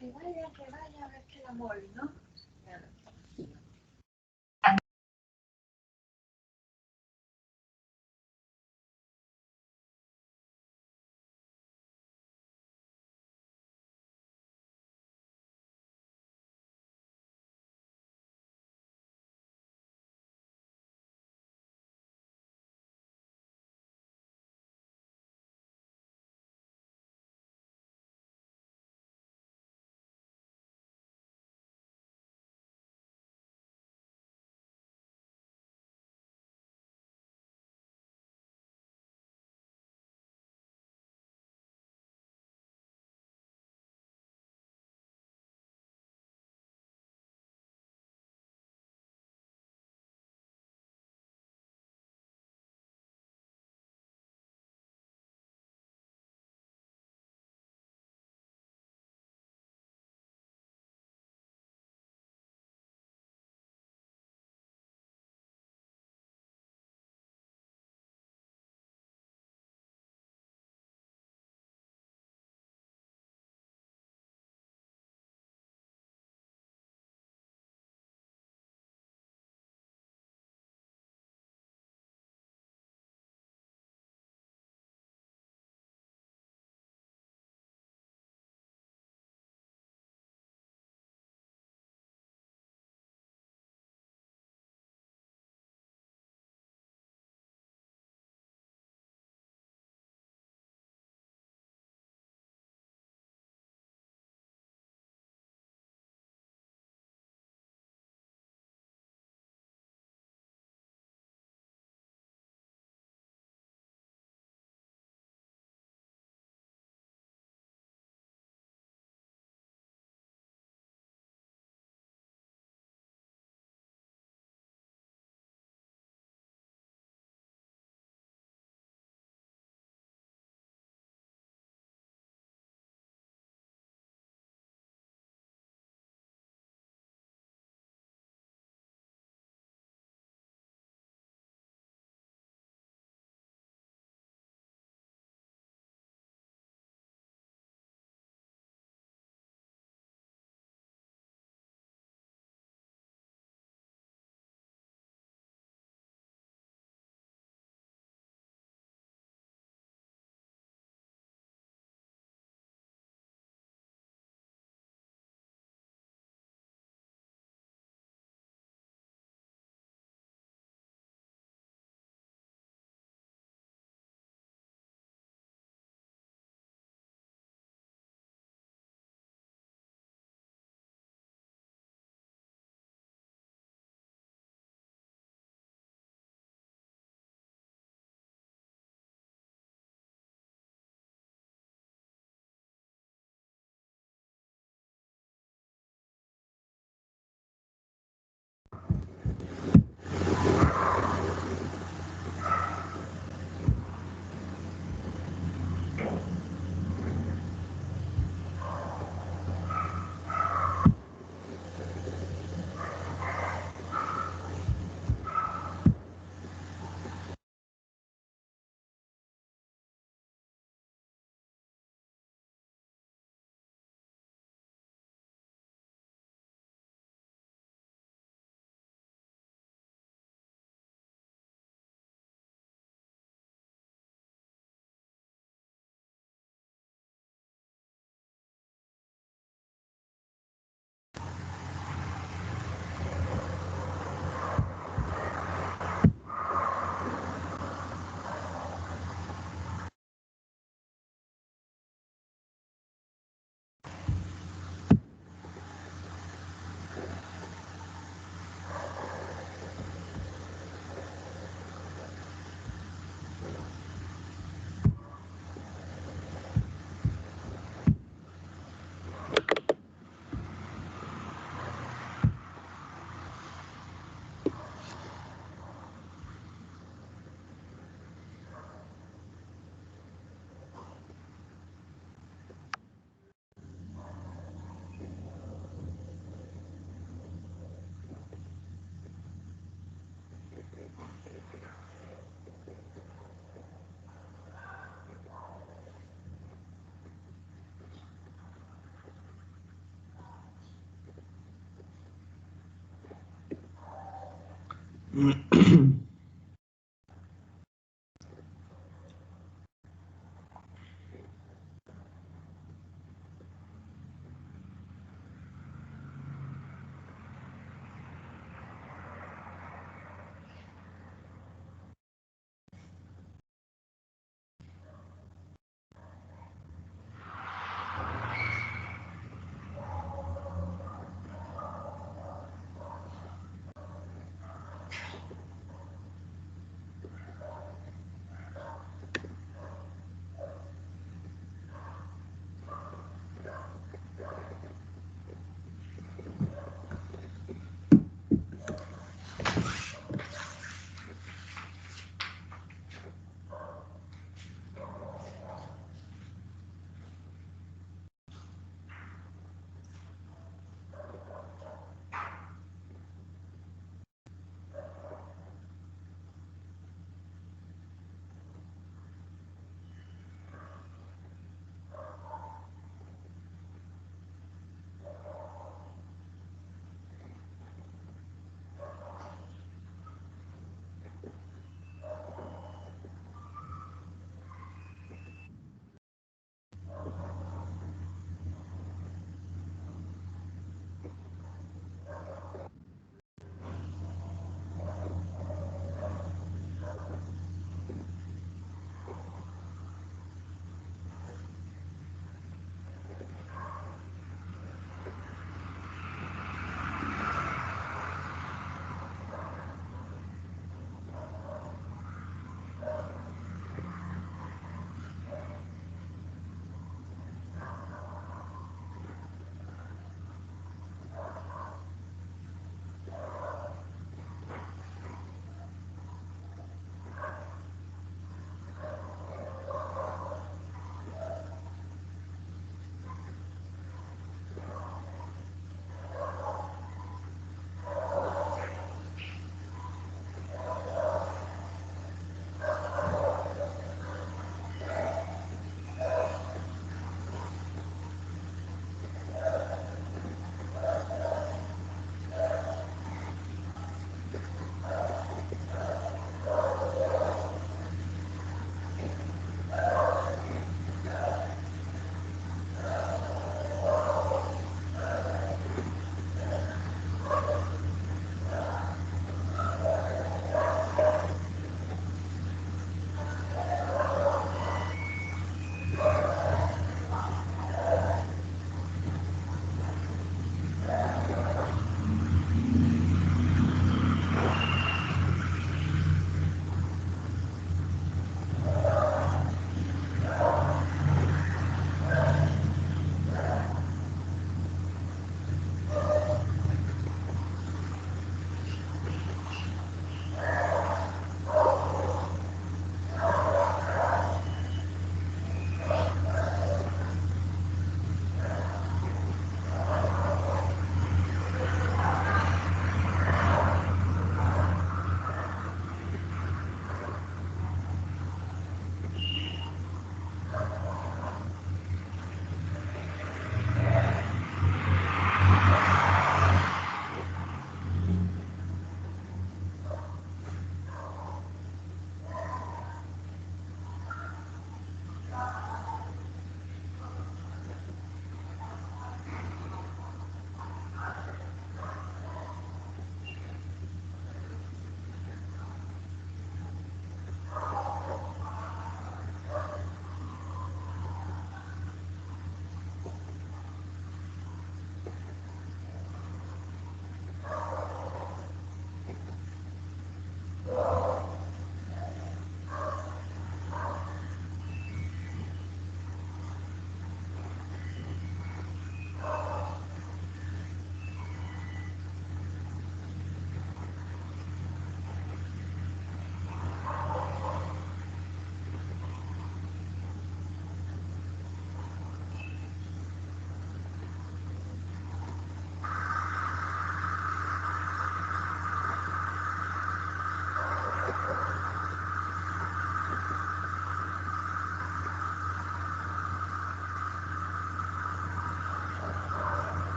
Que vaya, a ver que la mole, ¿no?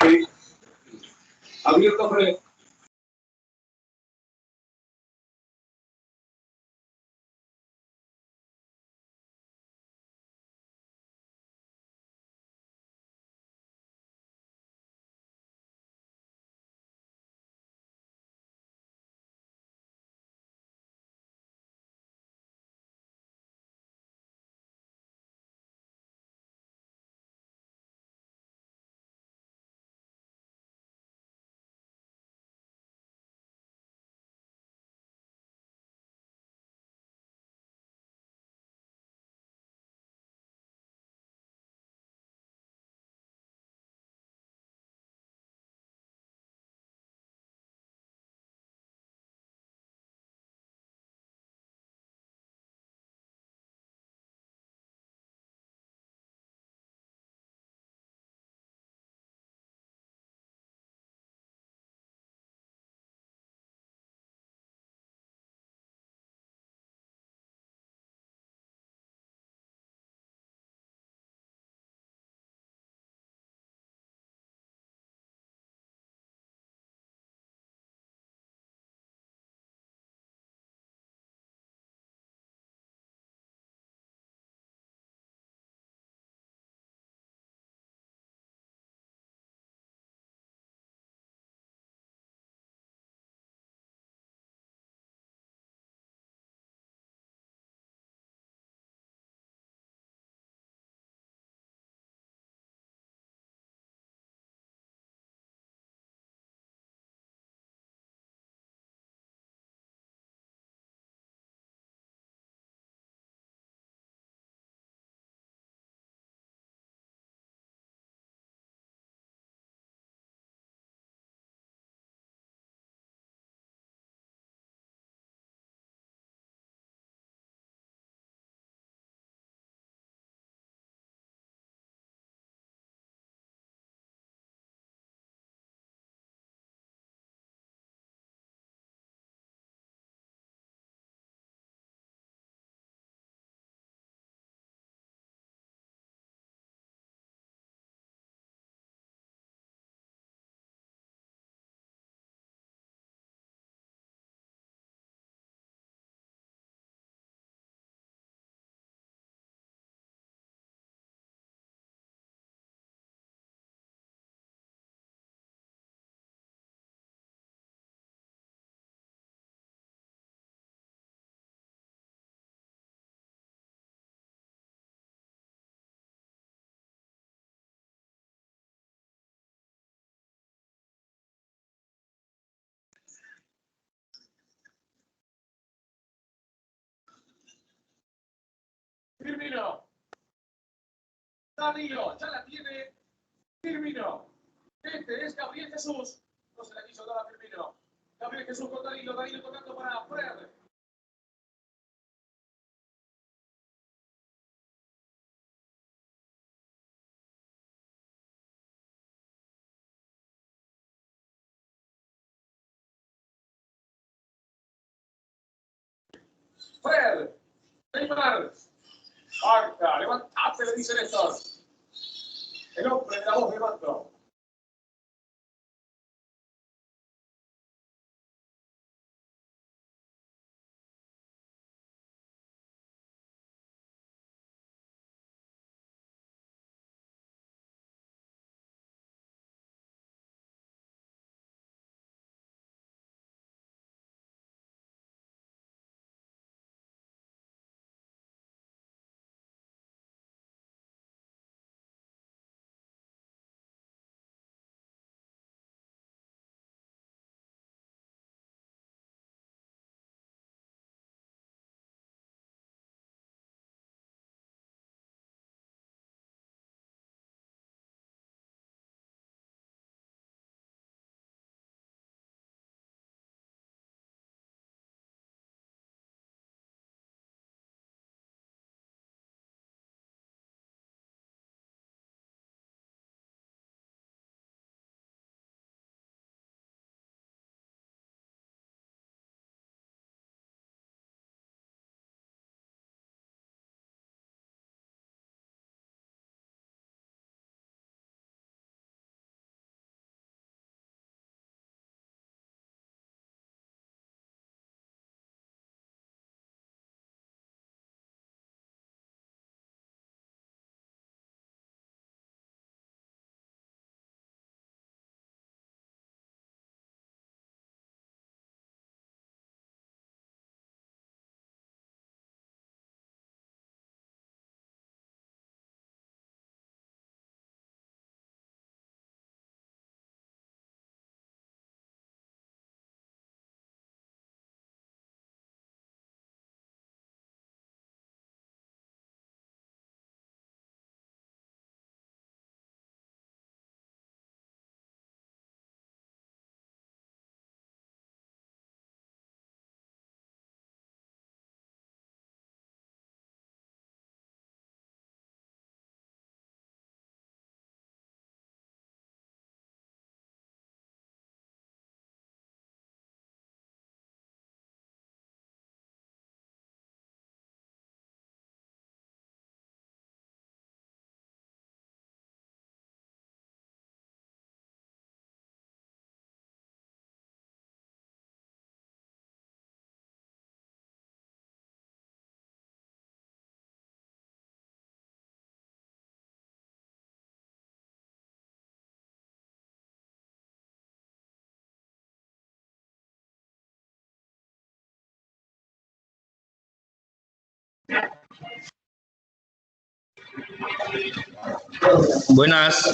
Sí, abierto, Firmino. Danilo, ya la tiene Firmino. Este es Gabriel Jesús. No se la quiso dar a Firmino. Gabriel Jesús con Danilo. Danilo tocando para Fred. Fred. Neymar. Marca. Levantate, le dice Néstor. El hombre de la voz de mando. Buenas.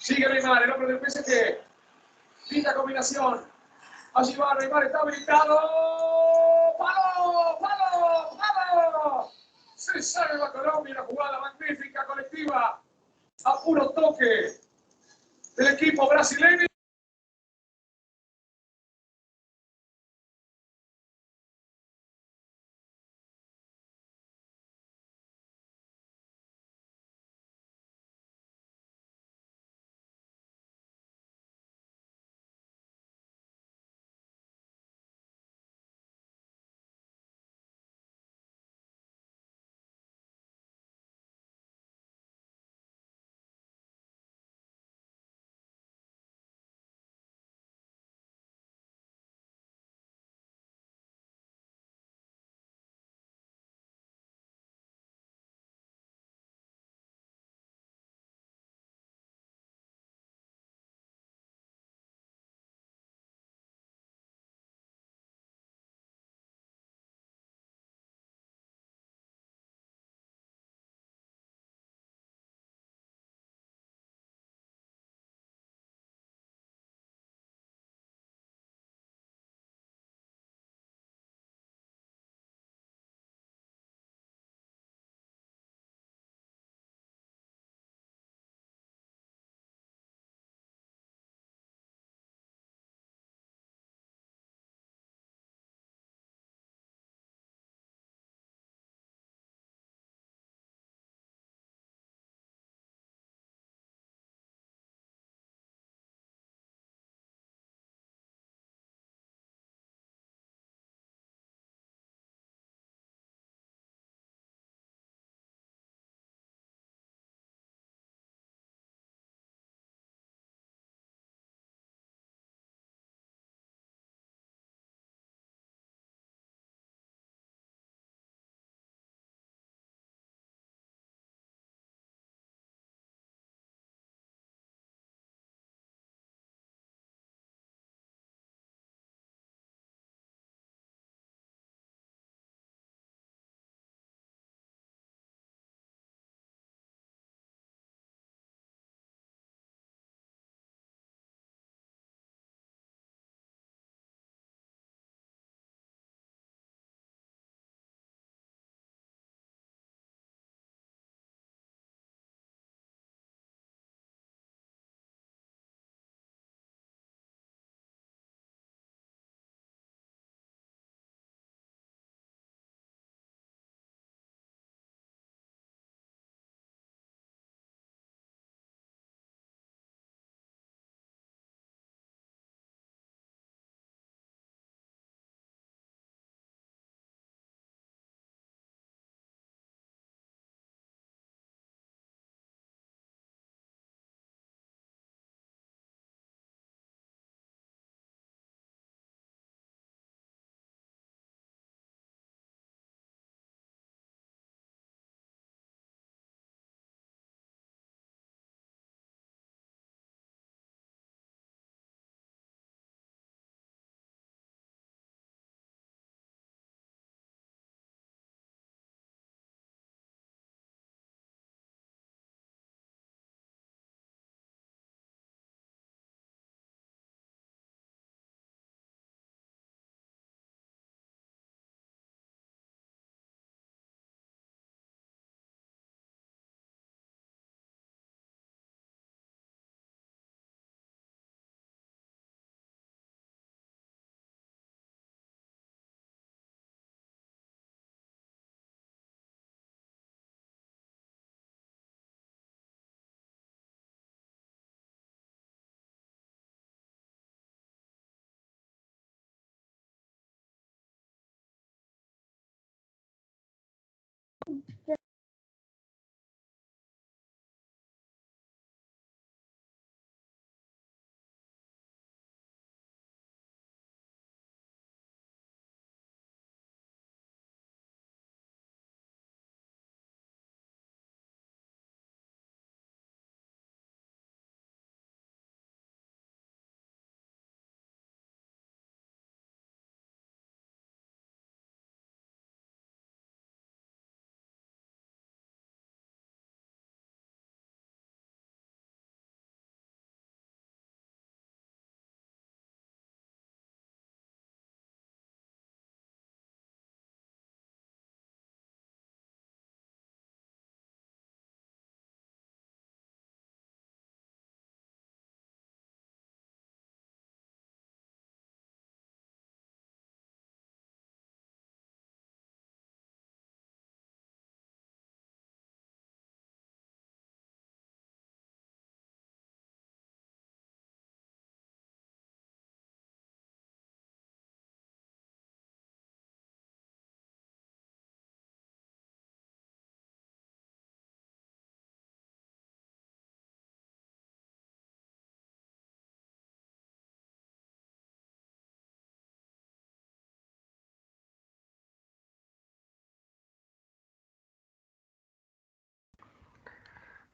Sigue Neymar, el hombre del PSG. Linda combinación. Allí va Neymar, está habilitado. ¡Palo! ¡Palo! Se salva Colombia, una jugada magnífica, colectiva, a puro toque del equipo brasileño.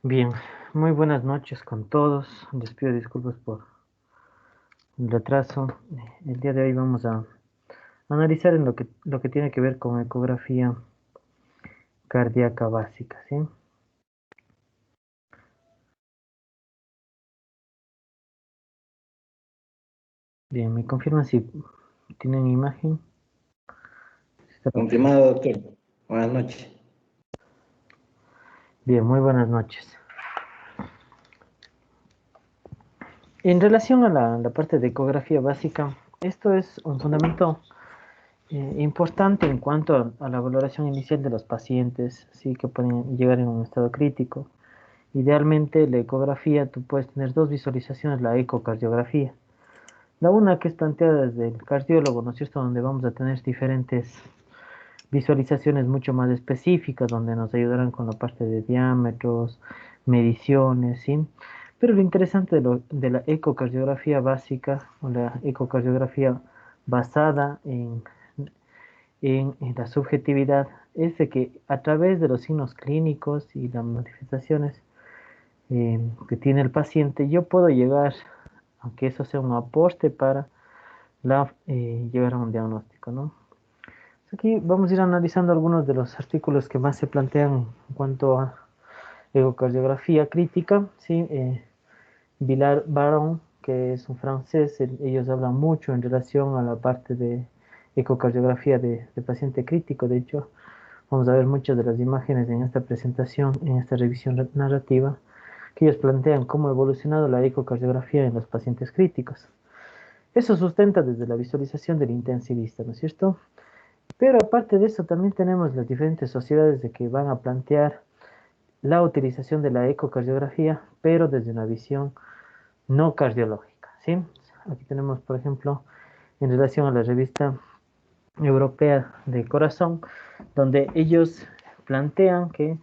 Bien, muy buenas noches con todos. Les pido disculpas por el retraso. El día de hoy vamos a analizar en lo que tiene que ver con ecografía cardíaca básica, ¿sí? Bien, me confirman si tienen imagen. Confirmado, doctor. Buenas noches. Bien, muy buenas noches. En relación a la parte de ecografía básica, esto es un fundamento importante en cuanto a la valoración inicial de los pacientes, sí, que pueden llegar en un estado crítico. Idealmente, la ecografía, tú puedes tener dos visualizaciones, la ecocardiografía. La una que es planteada desde el cardiólogo, ¿no es cierto?, donde vamos a tener diferentes visualizaciones mucho más específicas, donde nos ayudarán con la parte de diámetros, mediciones, ¿sí? Pero lo interesante de la ecocardiografía básica, o la ecocardiografía basada en la subjetividad, es de que a través de los signos clínicos y las manifestaciones que tiene el paciente, yo puedo llegar, aunque eso sea un aporte para llegar a un diagnóstico, ¿no? Aquí vamos a ir analizando algunos de los artículos que más se plantean en cuanto a ecocardiografía crítica, ¿sí? Villard Baron, que es un francés, ellos hablan mucho en relación a la parte de ecocardiografía de paciente crítico. De hecho, vamos a ver muchas de las imágenes en esta presentación, en esta revisión narrativa, que ellos plantean cómo ha evolucionado la ecocardiografía en los pacientes críticos. Eso sustenta desde la visualización del intensivista, ¿no es cierto? Pero aparte de eso, también tenemos las diferentes sociedades de que van a plantear la utilización de la ecocardiografía, pero desde una visión no cardiológica, ¿sí? Aquí tenemos, por ejemplo, en relación a la revista europea de corazón, donde ellos plantean que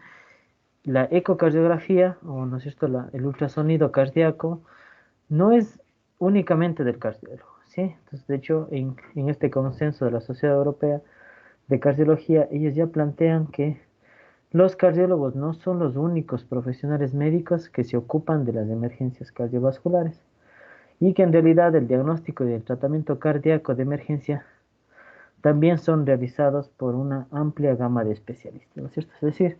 la ecocardiografía, o no es cierto, el ultrasonido cardíaco, no es únicamente del cardiólogo, ¿sí? Entonces, de hecho, en este consenso de la Sociedad Europea de Cardiología, ellos ya plantean que los cardiólogos no son los únicos profesionales médicos que se ocupan de las emergencias cardiovasculares y que en realidad el diagnóstico y el tratamiento cardíaco de emergencia también son realizados por una amplia gama de especialistas, ¿no es cierto? Es decir,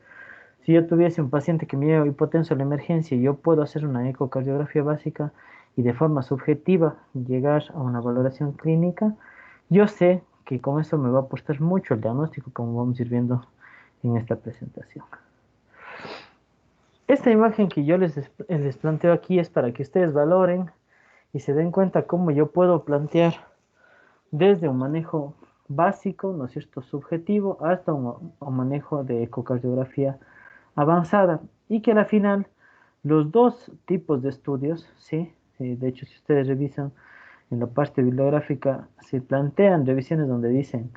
si yo tuviese un paciente que me lleva hipotenso a la emergencia, yo puedo hacer una ecocardiografía básica y de forma subjetiva llegar a una valoración clínica. Yo sé que con eso me va a aportar mucho el diagnóstico, como vamos a ir viendo en esta presentación. Esta imagen que yo les planteo aquí es para que ustedes valoren y se den cuenta cómo yo puedo plantear desde un manejo básico, ¿no es cierto?, subjetivo, hasta un manejo de ecocardiografía avanzada, y que al final los dos tipos de estudios, ¿sí? De hecho, si ustedes revisan en la parte bibliográfica, se plantean revisiones donde dicen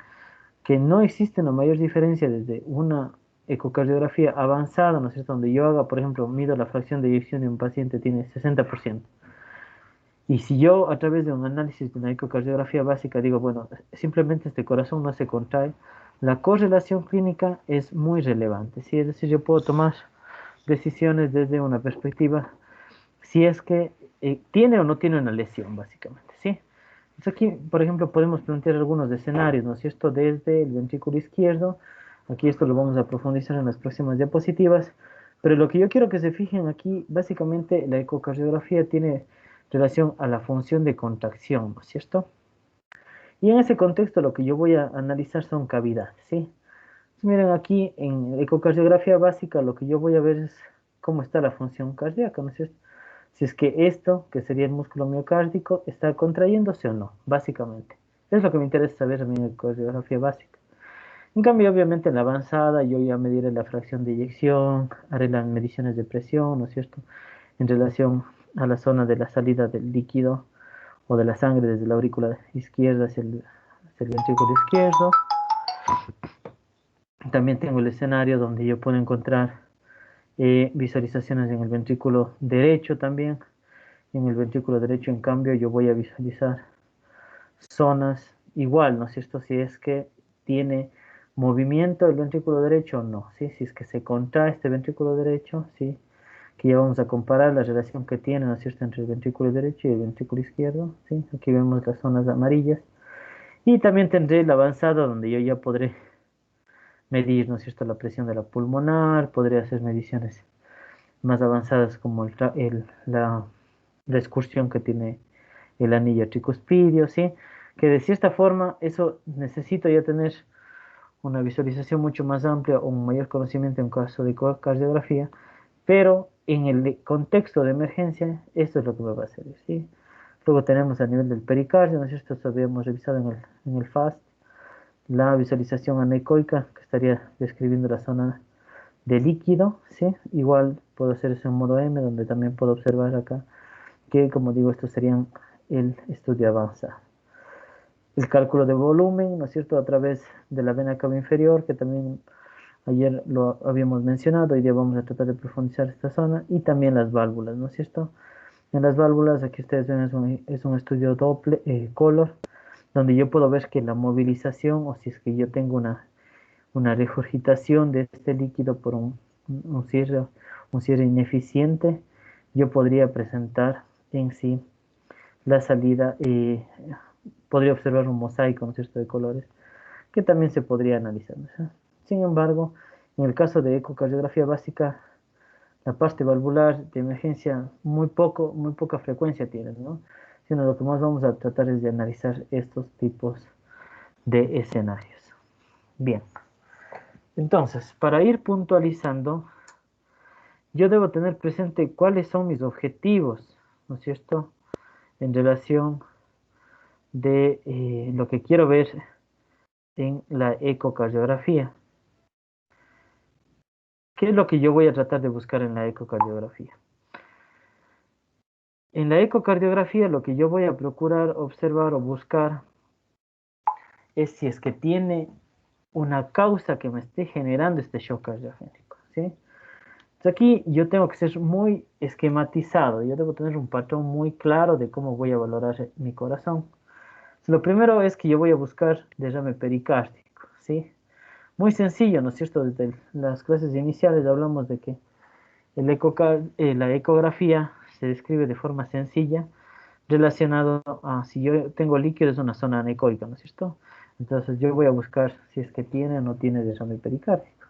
que no existe una mayor diferencia desde una ecocardiografía avanzada, ¿no es cierto?, donde yo haga, por ejemplo, mido la fracción de eyección de un paciente tiene 60%. Y si yo a través de un análisis de una ecocardiografía básica digo, bueno, simplemente este corazón no se contrae, la correlación clínica es muy relevante, ¿sí? Es decir, yo puedo tomar decisiones desde una perspectiva si es que tiene o no tiene una lesión, básicamente, ¿sí? Entonces aquí, por ejemplo, podemos plantear algunos escenarios, ¿no es cierto? Desde el ventrículo izquierdo, aquí esto lo vamos a profundizar en las próximas diapositivas, pero lo que yo quiero que se fijen aquí, básicamente la ecocardiografía tiene relación a la función de contracción, ¿no es cierto? Y en ese contexto lo que yo voy a analizar son cavidades, ¿sí? Miren aquí en ecocardiografía básica lo que yo voy a ver es cómo está la función cardíaca, ¿no es cierto? Si es que esto, que sería el músculo miocárdico, está contrayéndose o no, básicamente. Es lo que me interesa saber en ecocardiografía básica. En cambio, obviamente en la avanzada yo ya mediré la fracción de eyección, haré las mediciones de presión, ¿no es cierto? En relación a la zona de la salida del líquido o de la sangre desde la aurícula izquierda hacia el ventrículo izquierdo. También tengo el escenario donde yo puedo encontrar visualizaciones en el ventrículo derecho también. En el ventrículo derecho, en cambio, yo voy a visualizar zonas igual, ¿no es cierto? Si es que tiene movimiento el ventrículo derecho o no, ¿sí? Si es que se contrae este ventrículo derecho, ¿sí? que ya vamos a comparar la relación que tiene, ¿no es cierto?, entre el ventrículo derecho y el ventrículo izquierdo, ¿sí? Aquí vemos las zonas amarillas. Y también tendré el avanzado donde yo ya podré medir, ¿no es cierto?, la presión de la pulmonar, podré hacer mediciones más avanzadas como la excursión que tiene el anillo tricuspidio, ¿sí? Que de cierta forma eso necesito ya tener una visualización mucho más amplia o un mayor conocimiento en caso de cardiografía, pero en el contexto de emergencia, esto es lo que me va a servir, ¿sí? Luego tenemos a nivel del pericardio, ¿no es cierto? Esto habíamos revisado en el FAST, la visualización anecoica, que estaría describiendo la zona de líquido, ¿sí? Igual puedo hacer eso en modo M, donde también puedo observar acá que, como digo, estos serían el estudio avanzado. El cálculo de volumen, ¿no es cierto?, a través de la vena cava inferior, que también ayer lo habíamos mencionado, hoy día vamos a tratar de profundizar esta zona, y también las válvulas, ¿no es cierto? En las válvulas, aquí ustedes ven, es un estudio doble, color, donde yo puedo ver que la movilización, o si es que yo tengo una regurgitación de este líquido por un cierre ineficiente, yo podría presentar en sí la salida, podría observar un mosaico, ¿no es cierto?, de colores, que también se podría analizar, ¿no? Sin embargo, en el caso de ecocardiografía básica, la parte valvular de emergencia muy poca frecuencia tiene, ¿no? Sino lo que más vamos a tratar es de analizar estos tipos de escenarios. Bien, entonces, para ir puntualizando, yo debo tener presente cuáles son mis objetivos, ¿no es cierto?, en relación de lo que quiero ver en la ecocardiografía. ¿Qué es lo que yo voy a tratar de buscar en la ecocardiografía? En la ecocardiografía lo que yo voy a procurar observar o buscar es si es que tiene una causa que me esté generando este shock cardiogénico, ¿sí? Entonces aquí yo tengo que ser muy esquematizado, yo debo tener un patrón muy claro de cómo voy a valorar mi corazón. Lo primero es que yo voy a buscar derrame pericárdico, ¿sí? Muy sencillo, ¿no es cierto? Desde las clases iniciales hablamos de que la ecografía se describe de forma sencilla relacionado a si yo tengo líquido es una zona anecoica, ¿no es cierto? Entonces yo voy a buscar si es que tiene o no tiene derrame pericárdico.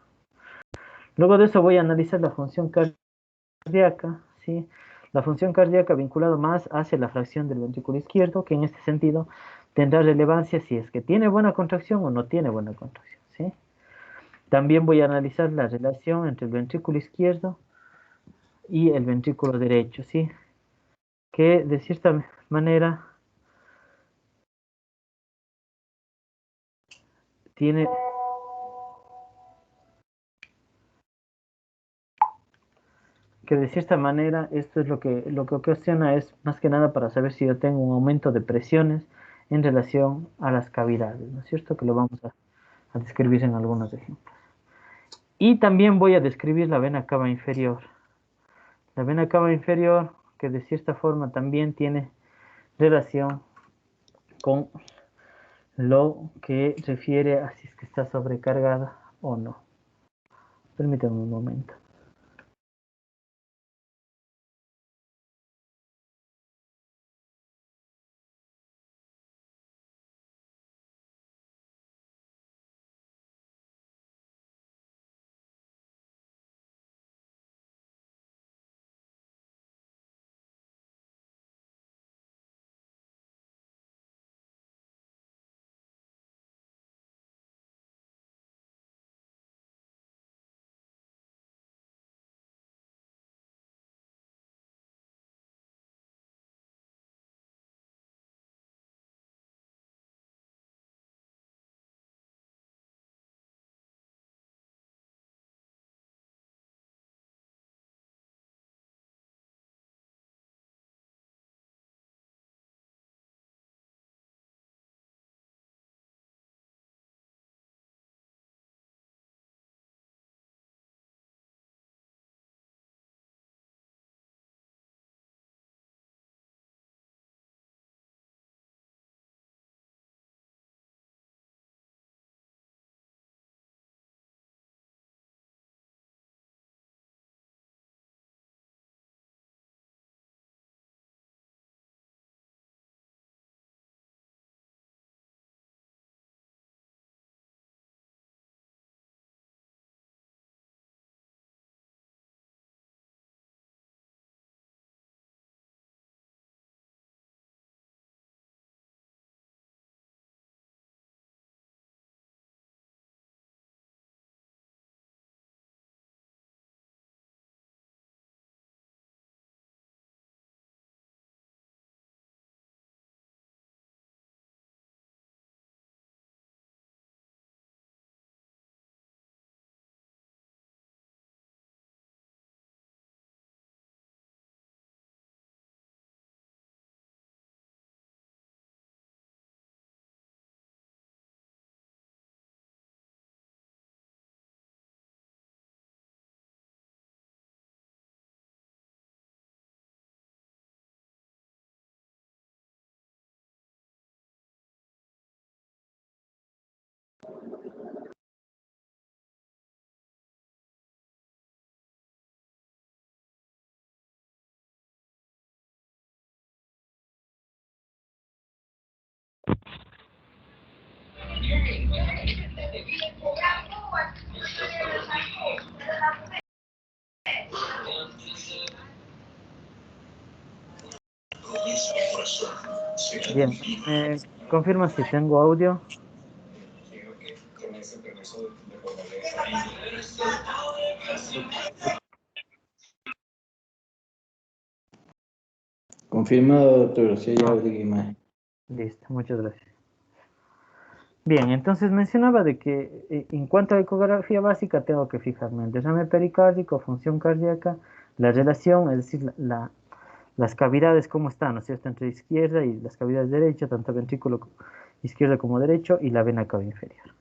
Luego de eso voy a analizar la función cardíaca, ¿sí? La función cardíaca vinculada más hacia la fracción del ventrículo izquierdo, que en este sentido tendrá relevancia si es que tiene buena contracción o no tiene buena contracción, ¿sí? También voy a analizar la relación entre el ventrículo izquierdo y el ventrículo derecho, ¿sí? Que de cierta manera tiene esto es lo que ocasiona es más que nada para saber si yo tengo un aumento de presiones en relación a las cavidades, ¿no es cierto? Que lo vamos a describir en algunos ejemplos. Y también voy a describir la vena cava inferior. La vena cava inferior, que de cierta forma también tiene relación con lo que refiere a si es que está sobrecargada o no. Permítanme un momento. Bien, confirma si tengo audio. Confirmado, doctor, si hay Ah, audio y imagen. listo, muchas gracias. Bien, entonces mencionaba de que en cuanto a ecografía básica tengo que fijarme en derrame pericárdico, función cardíaca, la relación, es decir, las cavidades cómo están, ¿no es cierto?, entre izquierda y las cavidades derecha, tanto ventrículo izquierdo como derecho y la vena cava inferior.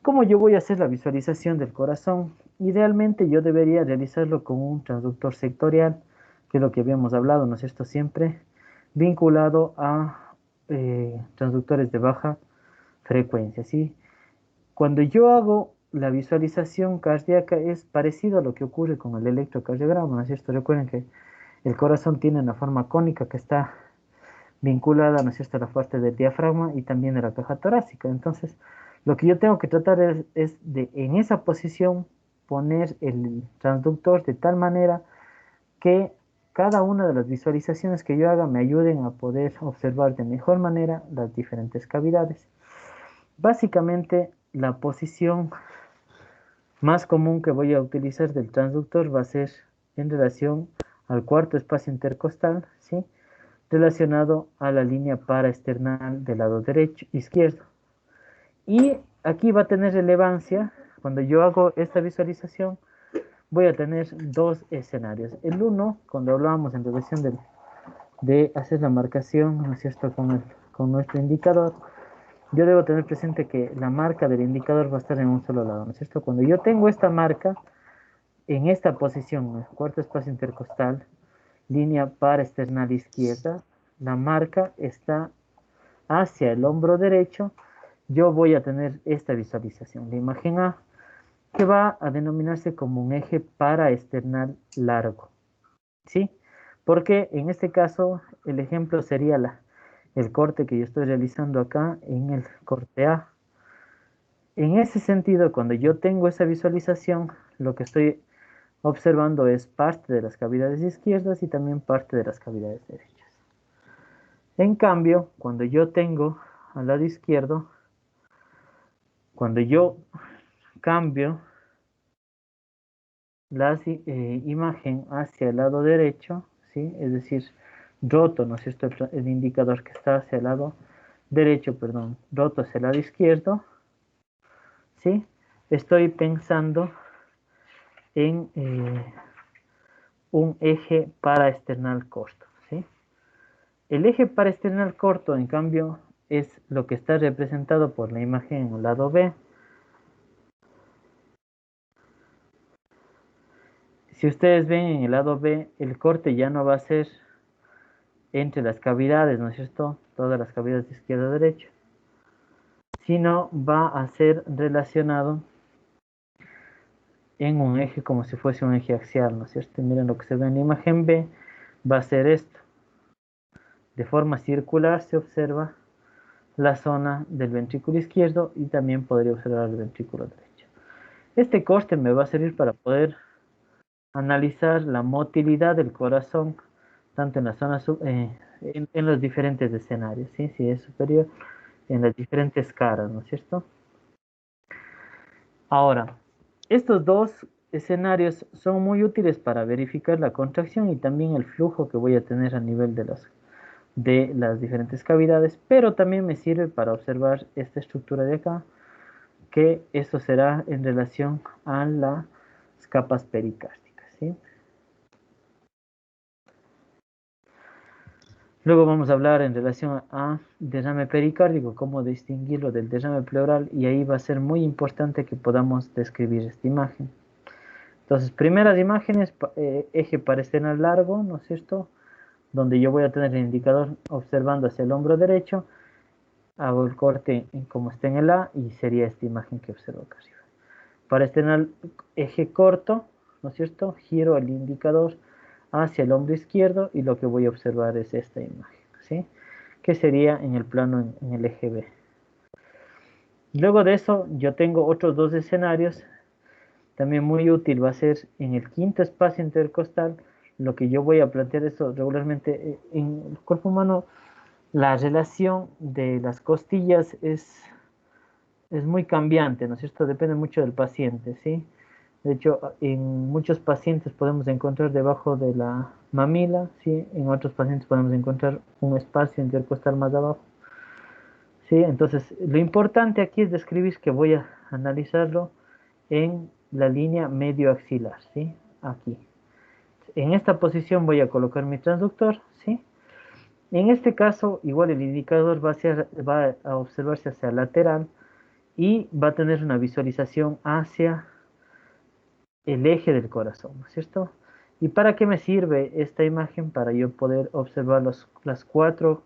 ¿Cómo yo voy a hacer la visualización del corazón? Idealmente yo debería realizarlo con un transductor sectorial, que es lo que habíamos hablado, ¿no es cierto?, siempre vinculado a transductores de baja frecuencia, ¿sí? Cuando yo hago la visualización cardíaca es parecido a lo que ocurre con el electrocardiograma, ¿no es cierto? Recuerden que el corazón tiene una forma cónica que está vinculada, ¿no es cierto?, a la parte del diafragma y también de la caja torácica. Entonces, lo que yo tengo que tratar es de, en esa posición, poner el transductor de tal manera que cada una de las visualizaciones que yo haga me ayuden a poder observar de mejor manera las diferentes cavidades. Básicamente, la posición más común que voy a utilizar del transductor va a ser en relación al cuarto espacio intercostal, ¿sí?, relacionado a la línea paraesternal del lado derecho, izquierdo. Y aquí va a tener relevancia, cuando yo hago esta visualización, voy a tener dos escenarios. El uno, cuando hablábamos en relación de hacer la marcación, ¿no es cierto?, con nuestro indicador, yo debo tener presente que la marca del indicador va a estar en un solo lado, ¿no es cierto? Cuando yo tengo esta marca en esta posición, el cuarto espacio intercostal, línea paraesternal izquierda, la marca está hacia el hombro derecho, yo voy a tener esta visualización, la imagen A, que va a denominarse como un eje paraesternal largo, ¿sí? Porque en este caso el ejemplo sería el corte que yo estoy realizando acá en el corte A. En ese sentido, cuando yo tengo esa visualización, lo que estoy observando es parte de las cavidades izquierdas y también parte de las cavidades derechas. En cambio, cuando yo tengo al lado izquierdo, cuando yo cambio la imagen hacia el lado derecho, ¿sí?, es decir, roto, ¿no es cierto?, el indicador que está hacia el lado derecho, perdón, roto hacia el lado izquierdo, ¿sí?, estoy pensando en un eje paraesternal corto, ¿sí? El eje paraesternal corto, en cambio, es lo que está representado por la imagen en el lado B. Si ustedes ven en el lado B, el corte ya no va a ser entre las cavidades, ¿no es cierto?, todas las cavidades de izquierda a derecha, sino va a ser relacionado en un eje como si fuese un eje axial, ¿no es cierto? Miren lo que se ve en la imagen B, va a ser esto. De forma circular se observa la zona del ventrículo izquierdo y también podría observar el ventrículo derecho. Este corte me va a servir para poder analizar la motilidad del corazón, tanto en la zona en los diferentes escenarios, ¿sí? Si es superior, en las diferentes caras, ¿no es cierto? Ahora, estos dos escenarios son muy útiles para verificar la contracción y también el flujo que voy a tener a nivel de las diferentes cavidades, pero también me sirve para observar esta estructura de acá, que esto será en relación a las capas pericárdicas, ¿sí? Luego vamos a hablar en relación a derrame pericárdico, cómo distinguirlo del derrame pleural, y ahí va a ser muy importante que podamos describir esta imagen. Entonces, primeras imágenes, eje paraesternal largo, ¿no es cierto?, donde yo voy a tener el indicador observando hacia el hombro derecho, hago el corte como está en el A y sería esta imagen que observo acá arriba. Paraesternal eje corto, ¿no es cierto?, giro el indicador hacia el hombro izquierdo y lo que voy a observar es esta imagen, ¿sí?, que sería en el plano en el eje B. Luego de eso, yo tengo otros dos escenarios. También muy útil va a ser en el quinto espacio intercostal. Lo que yo voy a plantear eso regularmente en el cuerpo humano, la relación de las costillas es muy cambiante, ¿no es cierto? Depende mucho del paciente, ¿sí? De hecho, en muchos pacientes podemos encontrar debajo de la mamila, ¿sí? En otros pacientes podemos encontrar un espacio intercostal más abajo, ¿sí? Entonces, lo importante aquí es describir que voy a analizarlo en la línea medio axilar, ¿sí? Aquí. En esta posición voy a colocar mi transductor, ¿sí? En este caso, igual el indicador va a observarse hacia lateral y va a tener una visualización hacia el eje del corazón, ¿no es cierto? ¿Y para qué me sirve esta imagen? Para yo poder observar las cuatro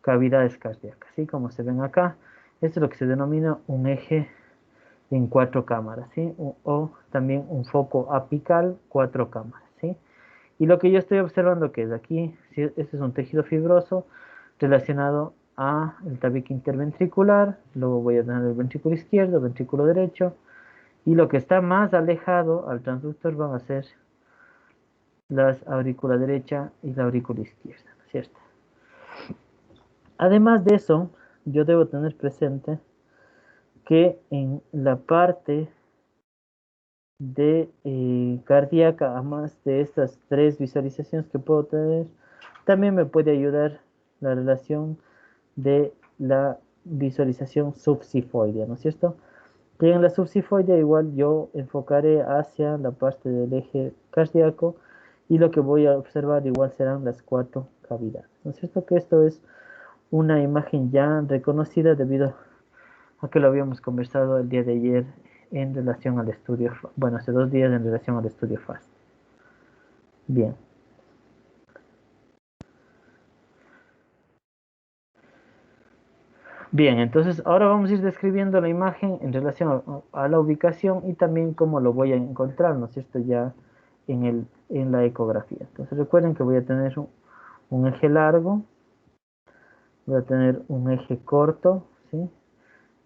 cavidades cardíacas, ¿sí? Como se ven acá, esto es lo que se denomina un eje en cuatro cámaras, ¿sí? O también un foco apical, cuatro cámaras, ¿sí? Y lo que yo estoy observando que es aquí, ¿sí? Este es un tejido fibroso relacionado a el tabique interventricular, luego voy a tener el ventrículo izquierdo, ventrículo derecho, y lo que está más alejado al transductor van a ser las aurícula derecha y la aurícula izquierda, ¿no es cierto? Además de eso, yo debo tener presente que en la parte de cardíaca, además de estas tres visualizaciones que puedo tener, también me puede ayudar la relación de la visualización subsifoidea, ¿no es cierto? Que en la subsifoidea igual yo enfocaré hacia la parte del eje cardíaco y lo que voy a observar igual serán las cuatro cavidades, ¿no es cierto? Que esto es una imagen ya reconocida debido a que lo habíamos conversado el día de ayer en relación al estudio, bueno, hace 2 días en relación al estudio FAST. Bien. Bien, entonces ahora vamos a ir describiendo la imagen en relación a la ubicación y también cómo lo voy a encontrar, ¿no es cierto? Ya en la ecografía. Entonces recuerden que voy a tener un eje largo, voy a tener un eje corto, ¿sí?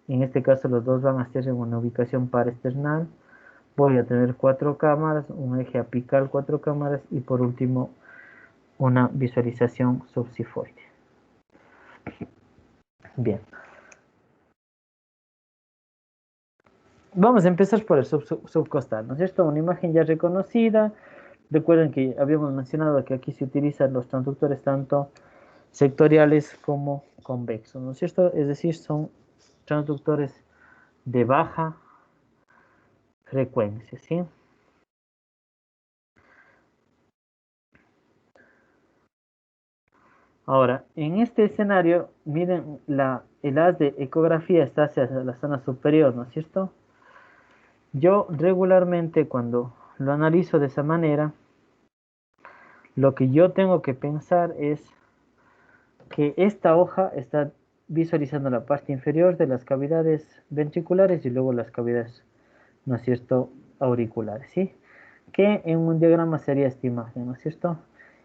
En este caso los dos van a ser en una ubicación paraesternal. Voy a tener cuatro cámaras, un eje apical, cuatro cámaras y por último una visualización subsifoide. Bien. Vamos a empezar por el subcostal, ¿no es cierto? Una imagen ya reconocida. Recuerden que habíamos mencionado que aquí se utilizan los transductores tanto sectoriales como convexos, ¿no es cierto? Es decir, son transductores de baja frecuencia, ¿sí? Ahora, en este escenario, miren, el haz de ecografía está hacia la zona superior, ¿no es cierto? Yo regularmente cuando lo analizo de esa manera, lo que yo tengo que pensar es que esta hoja está visualizando la parte inferior de las cavidades ventriculares y luego las cavidades, ¿no es cierto?, auriculares, ¿sí? Que en un diagrama sería esta imagen, ¿no es cierto?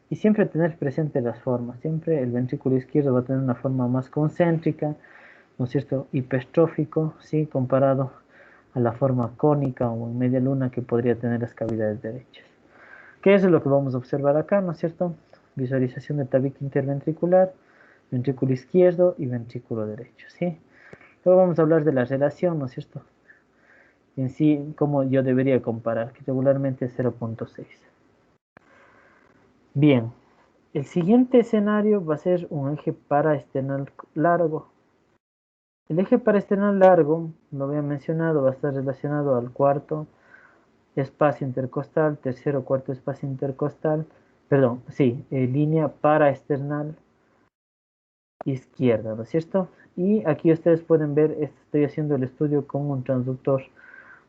Y siempre tener presente las formas, siempre el ventrículo izquierdo va a tener una forma más concéntrica, ¿no es cierto?, hipertrófico, ¿sí?, comparado a la forma cónica o en media luna que podría tener las cavidades derechas. ¿Qué es lo que vamos a observar acá, ¿no es cierto? Visualización de tabique interventricular, ventrículo izquierdo y ventrículo derecho, ¿sí? Luego vamos a hablar de la relación, ¿no es cierto? En sí, cómo yo debería comparar, que regularmente es 0.6. Bien, el siguiente escenario va a ser un eje paraesternal largo. El eje paraesternal largo, lo había mencionado, va a estar relacionado al cuarto espacio intercostal, tercero, cuarto espacio intercostal, perdón, sí, línea paraesternal izquierda, ¿no es cierto? Y aquí ustedes pueden ver, estoy haciendo el estudio con un transductor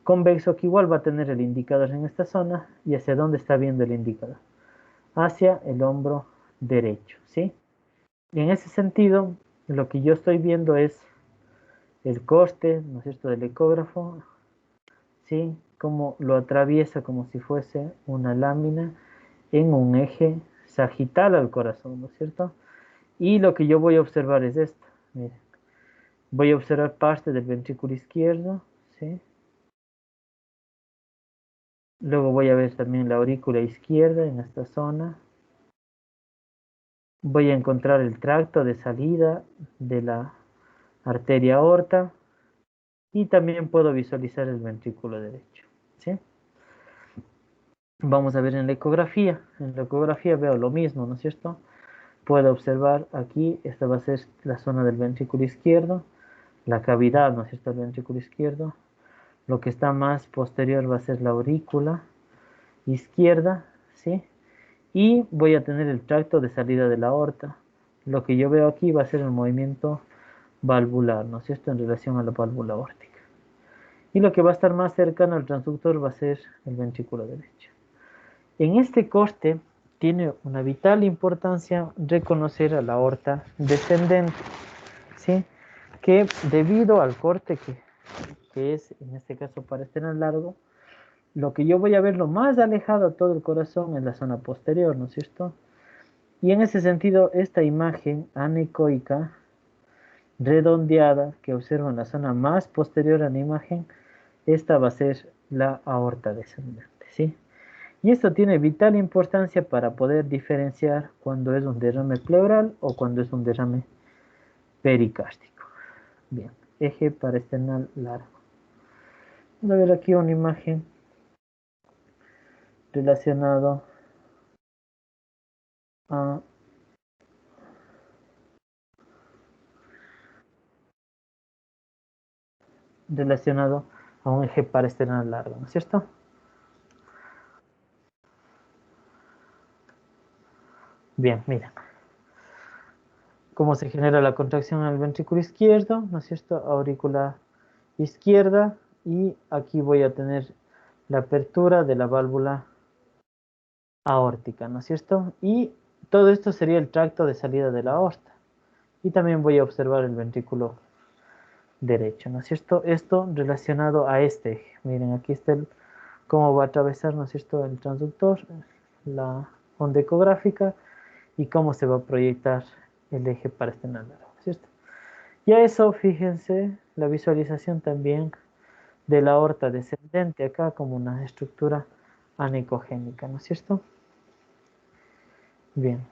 convexo que igual va a tener el indicador en esta zona. ¿Y hacia dónde está viendo el indicador? Hacia el hombro derecho, ¿sí? Y en ese sentido, lo que yo estoy viendo es el corte, ¿no es cierto?, del ecógrafo, ¿sí? Como lo atraviesa como si fuese una lámina en un eje sagital al corazón, ¿no es cierto? Y lo que yo voy a observar es esto, miren. Voy a observar parte del ventrículo izquierdo, ¿sí? Luego voy a ver también la aurícula izquierda en esta zona. Voy a encontrar el tracto de salida de la arteria aorta y también puedo visualizar el ventrículo derecho, ¿sí? Vamos a ver en la ecografía. En la ecografía veo lo mismo, ¿no es cierto? Puedo observar aquí, esta va a ser la zona del ventrículo izquierdo, la cavidad, ¿no es cierto?, del ventrículo izquierdo. Lo que está más posterior va a ser la aurícula izquierda, ¿sí? Y voy a tener el tracto de salida de la aorta. Lo que yo veo aquí va a ser el movimiento valvular, ¿no es cierto?, en relación a la válvula aórtica. Y lo que va a estar más cercano al transductor va a ser el ventrículo derecho. En este corte tiene una vital importancia reconocer a la aorta descendente, ¿sí? Que debido al corte que es, en este caso parasternal largo, lo que yo voy a ver lo más alejado a todo el corazón es la zona posterior, ¿no es cierto? Y en ese sentido, esta imagen anecoica redondeada que observo en la zona más posterior a la imagen, esta va a ser la aorta descendente, ¿sí? Y esto tiene vital importancia para poder diferenciar cuando es un derrame pleural o cuando es un derrame pericárdico. Bien, eje parasternal largo. Vamos a ver aquí una imagen relacionado a un eje parasternal largo, ¿no es cierto? Bien, mira. Cómo se genera la contracción en el ventrículo izquierdo, ¿no es cierto? Aurícula izquierda, y aquí voy a tener la apertura de la válvula aórtica, ¿no es cierto? Y todo esto sería el tracto de salida de la aorta. Y también voy a observar el ventrículo derecho, ¿no es cierto? Esto relacionado a este eje. Miren, aquí está cómo va a atravesar, ¿no es cierto?, el transductor, la onda ecográfica, y cómo se va a proyectar el eje parasternal largo, ¿no es cierto? Y a eso, fíjense, la visualización también de la aorta descendente acá como una estructura anecogénica, ¿no es cierto? Bien.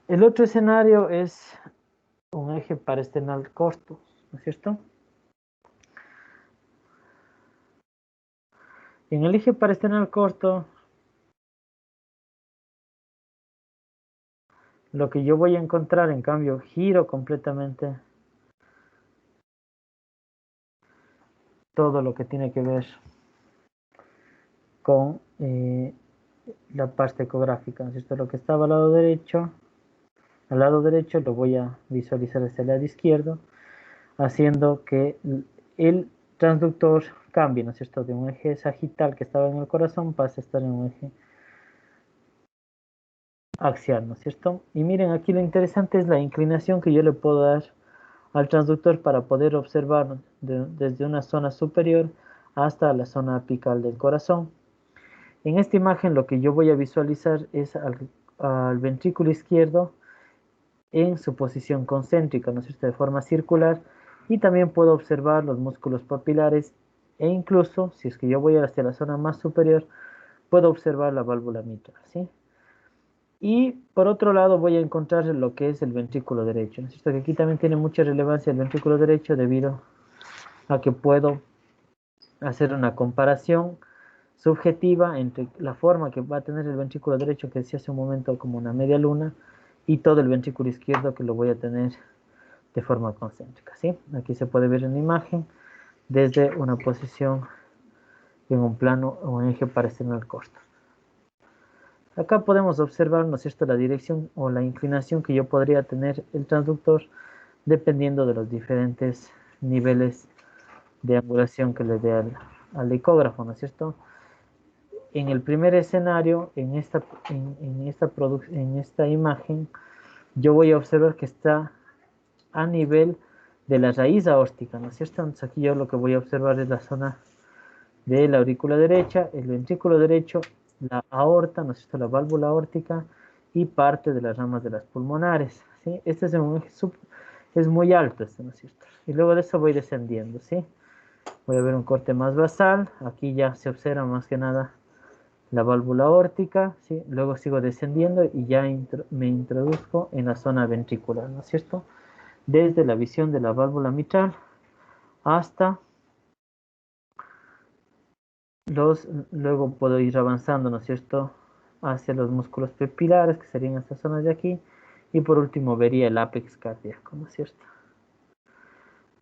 El otro escenario es un eje parasternal corto, ¿no es cierto? En el eje parasternal corto, lo que yo voy a encontrar, en cambio, giro completamente todo lo que tiene que ver con la parte ecográfica, ¿no es cierto? Lo que estaba al lado derecho lo voy a visualizar hacia el lado izquierdo, haciendo que el transductor cambie, ¿no es cierto?, de un eje sagital que estaba en el corazón, pase a estar en un eje axial, ¿no es cierto? Y miren, aquí lo interesante es la inclinación que yo le puedo dar al transductor para poder observar desde una zona superior hasta la zona apical del corazón. En esta imagen lo que yo voy a visualizar es al ventrículo izquierdo en su posición concéntrica, ¿no es cierto?, de forma circular, y también puedo observar los músculos papilares, e incluso, si es que yo voy hacia la zona más superior, puedo observar la válvula mitral, ¿sí? Y por otro lado voy a encontrar lo que es el ventrículo derecho, ¿no es cierto?, que aquí también tiene mucha relevancia el ventrículo derecho debido a que puedo hacer una comparación subjetiva entre la forma que va a tener el ventrículo derecho, que decía hace un momento como una media luna, y todo el ventrículo izquierdo, que lo voy a tener de forma concéntrica, ¿sí? Aquí se puede ver en la imagen desde una posición en un plano o un eje parasternal corto. Acá podemos observar, ¿no es cierto?, la dirección o la inclinación que yo podría tener el transductor dependiendo de los diferentes niveles de angulación que le dé al ecógrafo, ¿no es cierto? En el primer escenario, en esta imagen, yo voy a observar que está a nivel de la raíz aórtica, ¿no es cierto? Entonces aquí yo lo que voy a observar es la zona de la aurícula derecha, el ventrículo derecho, la aorta, ¿no es cierto? La válvula aórtica y parte de las ramas de las pulmonares, ¿sí? Este es un eje es muy alto, ¿no es cierto? Y luego de eso voy descendiendo, ¿sí? Voy a ver un corte más basal, aquí ya se observa más que nada la válvula aórtica, ¿sí? Luego sigo descendiendo y ya me introduzco en la zona ventricular, ¿no es cierto? Desde la visión de la válvula mitral hasta luego puedo ir avanzando, ¿no es cierto? Hacia los músculos papilares, que serían estas zonas de aquí, y por último vería el ápex cardíaco, ¿no es cierto?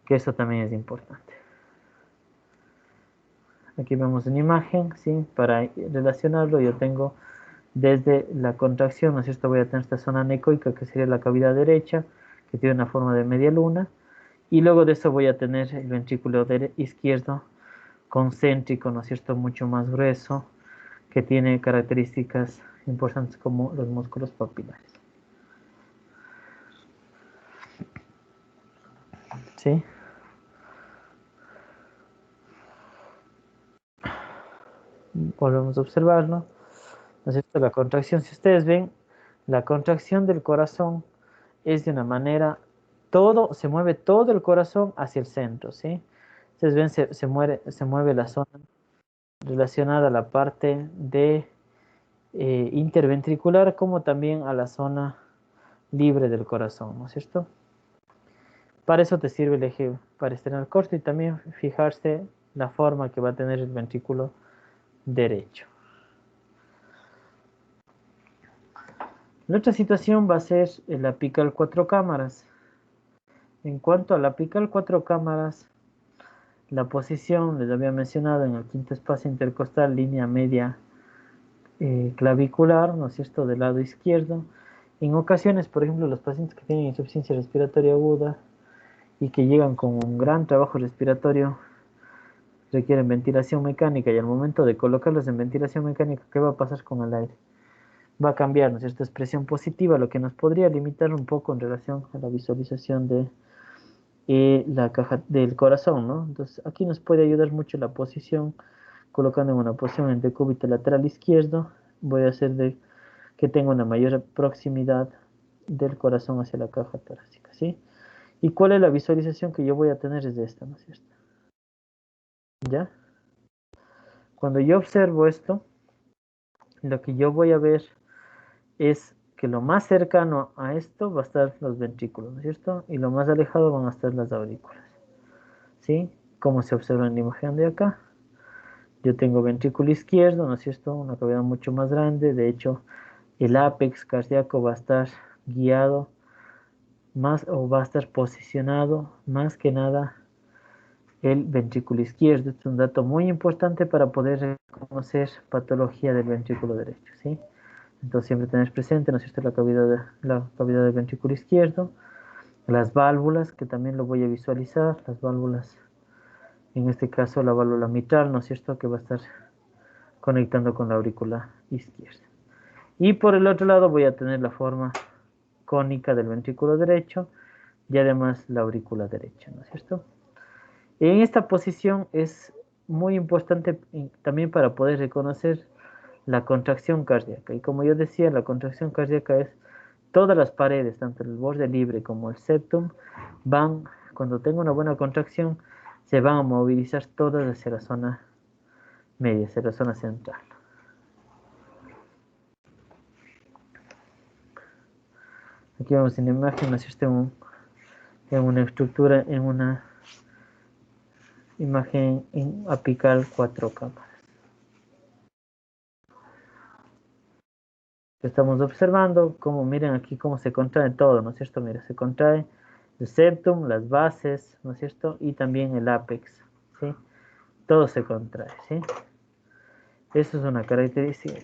Que eso también es importante. Aquí vemos una imagen, ¿sí? Para relacionarlo yo tengo desde la contracción, ¿no es cierto? Voy a tener esta zona anecoica, que sería la cavidad derecha, que tiene una forma de media luna, y luego de eso voy a tener el ventrículo izquierdo concéntrico, ¿no es cierto? Mucho más grueso, que tiene características importantes como los músculos papilares. ¿Sí? Volvemos a observarlo. ¿No es cierto? La contracción, si ustedes ven, la contracción del corazón es de una manera, se mueve todo el corazón hacia el centro, ¿sí? Ustedes ven, se mueve la zona relacionada a la parte de interventricular como también a la zona libre del corazón, ¿no es cierto? Para eso te sirve el eje parasternal corto y también fijarse la forma que va a tener el ventrículo derecho. La otra situación va a ser el apical 4 cámaras. En cuanto al apical 4 cámaras, la posición, les había mencionado en el quinto espacio intercostal, línea media clavicular, ¿no es cierto?, del lado izquierdo. En ocasiones, por ejemplo, los pacientes que tienen insuficiencia respiratoria aguda y que llegan con un gran trabajo respiratorio, requieren ventilación mecánica y al momento de colocarlos en ventilación mecánica, ¿qué va a pasar con el aire? Va a cambiar, ¿no es cierto?, expresión positiva, lo que nos podría limitar un poco en relación a la visualización de la caja del corazón, ¿no? Entonces, aquí nos puede ayudar mucho la posición, colocando en una posición en decúbito lateral izquierdo, voy a hacer que tenga una mayor proximidad del corazón hacia la caja torácica, ¿sí? ¿Y cuál es la visualización que yo voy a tener? Es esta, ¿no es cierto? ¿Ya? Cuando yo observo esto, lo que yo voy a ver es que lo más cercano a esto va a estar los ventrículos, ¿no es cierto? Y lo más alejado van a estar las aurículas, ¿sí? Como se observa en la imagen de acá. Yo tengo ventrículo izquierdo, ¿no es cierto? Una cavidad mucho más grande. De hecho, el ápex cardíaco va a estar guiado más o va a estar posicionado más que nada el ventrículo izquierdo. Este es un dato muy importante para poder reconocer patología del ventrículo derecho, ¿sí? Entonces siempre tener presente, ¿no es cierto?, la cavidad del ventrículo izquierdo, las válvulas, que también lo voy a visualizar, las válvulas, en este caso la válvula mitral, ¿no es cierto?, que va a estar conectando con la aurícula izquierda. Y por el otro lado voy a tener la forma cónica del ventrículo derecho y además la aurícula derecha, ¿no es cierto? En esta posición es muy importante también para poder reconocer la contracción cardíaca. Y como yo decía, la contracción cardíaca es todas las paredes, tanto el borde libre como el septum, cuando tengo una buena contracción, se van a movilizar todas hacia la zona media, hacia la zona central. Aquí vemos en la imagen, ¿no es cierto?, en una estructura, en una imagen en apical 4 cámaras. Estamos observando cómo, miren aquí cómo se contrae todo, ¿no es cierto? Mira, se contrae el septum, las bases, ¿no es cierto? Y también el ápex, ¿sí? Todo se contrae, ¿sí? Eso es una característica.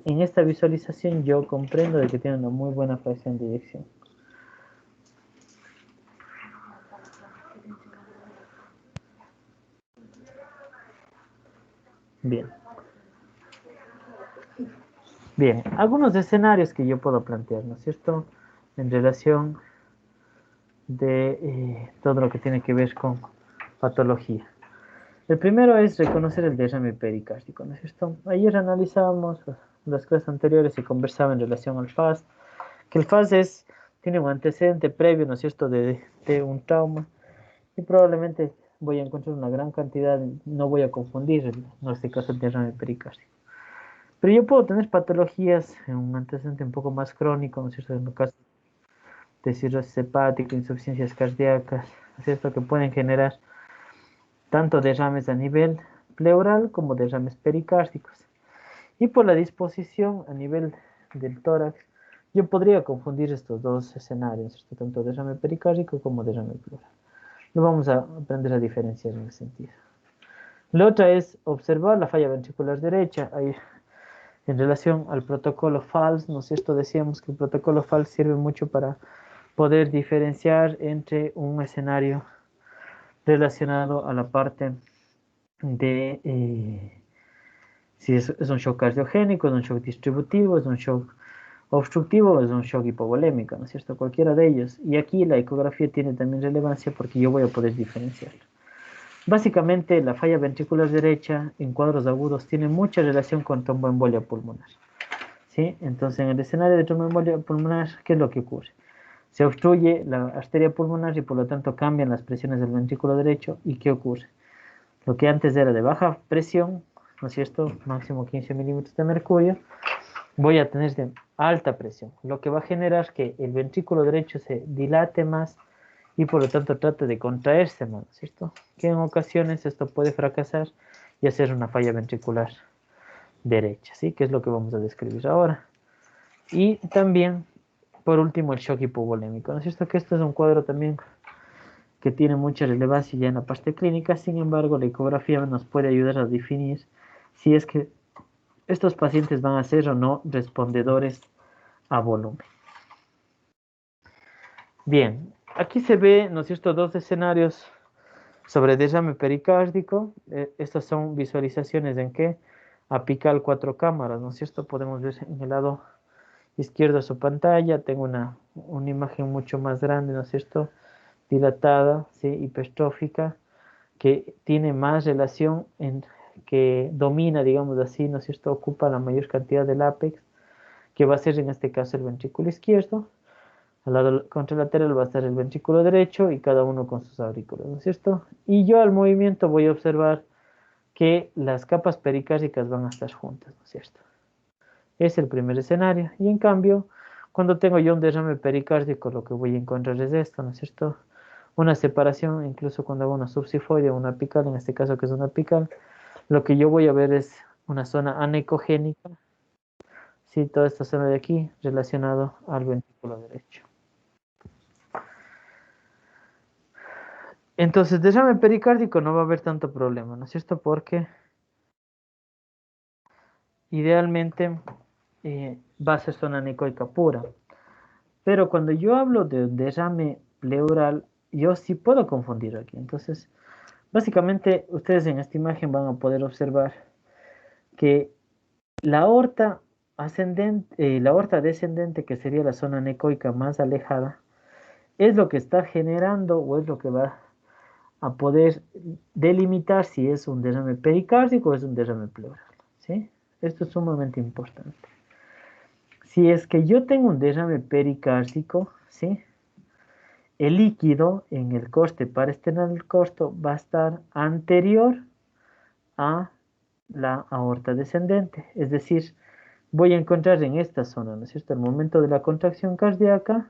En esta visualización yo comprendo de que tiene una muy buena fracción de eyección. Bien. Bien, algunos escenarios que yo puedo plantear, ¿no es cierto?, en relación de todo lo que tiene que ver con patología. El primero es reconocer el derrame pericárdico, ¿no es cierto? Ayer analizábamos las clases anteriores y conversaba en relación al FAS, que el FAS tiene un antecedente previo, ¿no es cierto?, de un trauma y probablemente voy a encontrar una gran cantidad, no voy a confundir, en este caso, el derrame pericárdico. Pero yo puedo tener patologías en un antecedente un poco más crónico, ¿no es cierto?, en el caso de cirrosis hepática, insuficiencias cardíacas, ¿no es cierto?, que pueden generar tanto derrames a nivel pleural como derrames pericárdicos. Y por la disposición a nivel del tórax, yo podría confundir estos dos escenarios, tanto derrame pericárdico como derrame pleural. Lo vamos a aprender a diferenciar en ese sentido. La otra es observar la falla ventricular derecha. Ahí, en relación al protocolo FALS, ¿no es cierto? Decíamos que el protocolo FALS sirve mucho para poder diferenciar entre un escenario relacionado a la parte de si es un shock cardiogénico, es un shock distributivo, es un shock obstructivo o es un shock hipovolémico, ¿no es cierto? Cualquiera de ellos. Y aquí la ecografía tiene también relevancia porque yo voy a poder diferenciar. Básicamente, la falla ventricular derecha en cuadros agudos tiene mucha relación con tromboembolia pulmonar. ¿Sí? Entonces, en el escenario de tromboembolia pulmonar, ¿qué es lo que ocurre? Se obstruye la arteria pulmonar y por lo tanto cambian las presiones del ventrículo derecho. ¿Y qué ocurre? Lo que antes era de baja presión, ¿no es cierto? Máximo 15 milímetros de mercurio, voy a tener de alta presión, lo que va a generar que el ventrículo derecho se dilate más y por lo tanto trate de contraerse más, ¿cierto? Que en ocasiones esto puede fracasar y hacer una falla ventricular derecha, ¿sí? Que es lo que vamos a describir ahora. Y también, por último, el shock hipovolémico, ¿no es cierto? Que esto es un cuadro también que tiene mucha relevancia ya en la parte clínica, sin embargo, la ecografía nos puede ayudar a definir si es que estos pacientes van a ser o no respondedores a volumen. Bien, aquí se ve, ¿no es cierto?, dos escenarios sobre derrame pericárdico. Estas son visualizaciones en que apical 4 cámaras, ¿no es cierto? Podemos ver en el lado izquierdo de su pantalla, tengo una imagen mucho más grande, ¿no es cierto?, dilatada, ¿sí?, hipertrófica, que tiene más relación, que domina, digamos así, ¿no es cierto?, ocupa la mayor cantidad del ápex, que va a ser en este caso el ventrículo izquierdo. Al lado contralateral va a estar el ventrículo derecho y cada uno con sus aurículas, ¿no es cierto? Y yo al movimiento voy a observar que las capas pericárdicas van a estar juntas, ¿no es cierto? Es el primer escenario. Y en cambio, cuando tengo yo un derrame pericárdico, lo que voy a encontrar es esto, ¿no es cierto? Una separación, incluso cuando hago una subsifoide o una apical, en este caso que es una apical, lo que yo voy a ver es una zona anecogénica, sí, toda esta zona de aquí relacionado al ventrículo derecho. Entonces, derrame pericárdico no va a haber tanto problema, ¿no es cierto? Porque idealmente va a ser zona anecoica pura. Pero cuando yo hablo de derrame pleural, yo sí puedo confundir aquí. Entonces, básicamente, ustedes en esta imagen van a poder observar que la aorta ascendente, la aorta descendente, que sería la zona anecoica más alejada, es lo que está generando o es lo que va a poder delimitar si es un derrame pericárdico o es un derrame pleural, ¿sí? Esto es sumamente importante. Si es que yo tengo un derrame pericárdico, ¿sí?, el líquido en el coste para externar el costo va a estar anterior a la aorta descendente. Es decir, voy a encontrar en esta zona, ¿no es cierto?, el momento de la contracción cardíaca,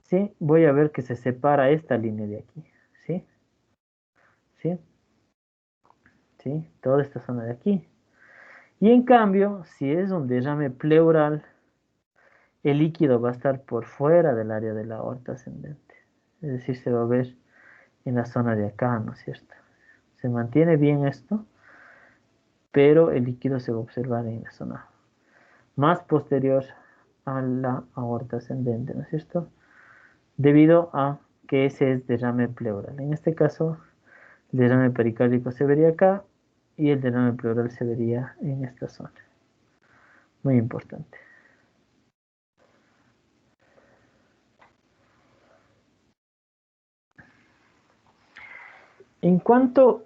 ¿sí?, voy a ver que se separa esta línea de aquí, ¿sí? ¿Sí? ¿Sí? Toda esta zona de aquí. Y en cambio, si es un derrame pleural, el líquido va a estar por fuera del área de la aorta ascendente. Es decir, se va a ver en la zona de acá, ¿no es cierto? Se mantiene bien esto, pero el líquido se va a observar en la zona más posterior a la aorta ascendente, ¿no es cierto? Debido a que ese es derrame pleural. En este caso, el derrame pericárdico se vería acá y el derrame pleural se vería en esta zona. Muy importante. En cuanto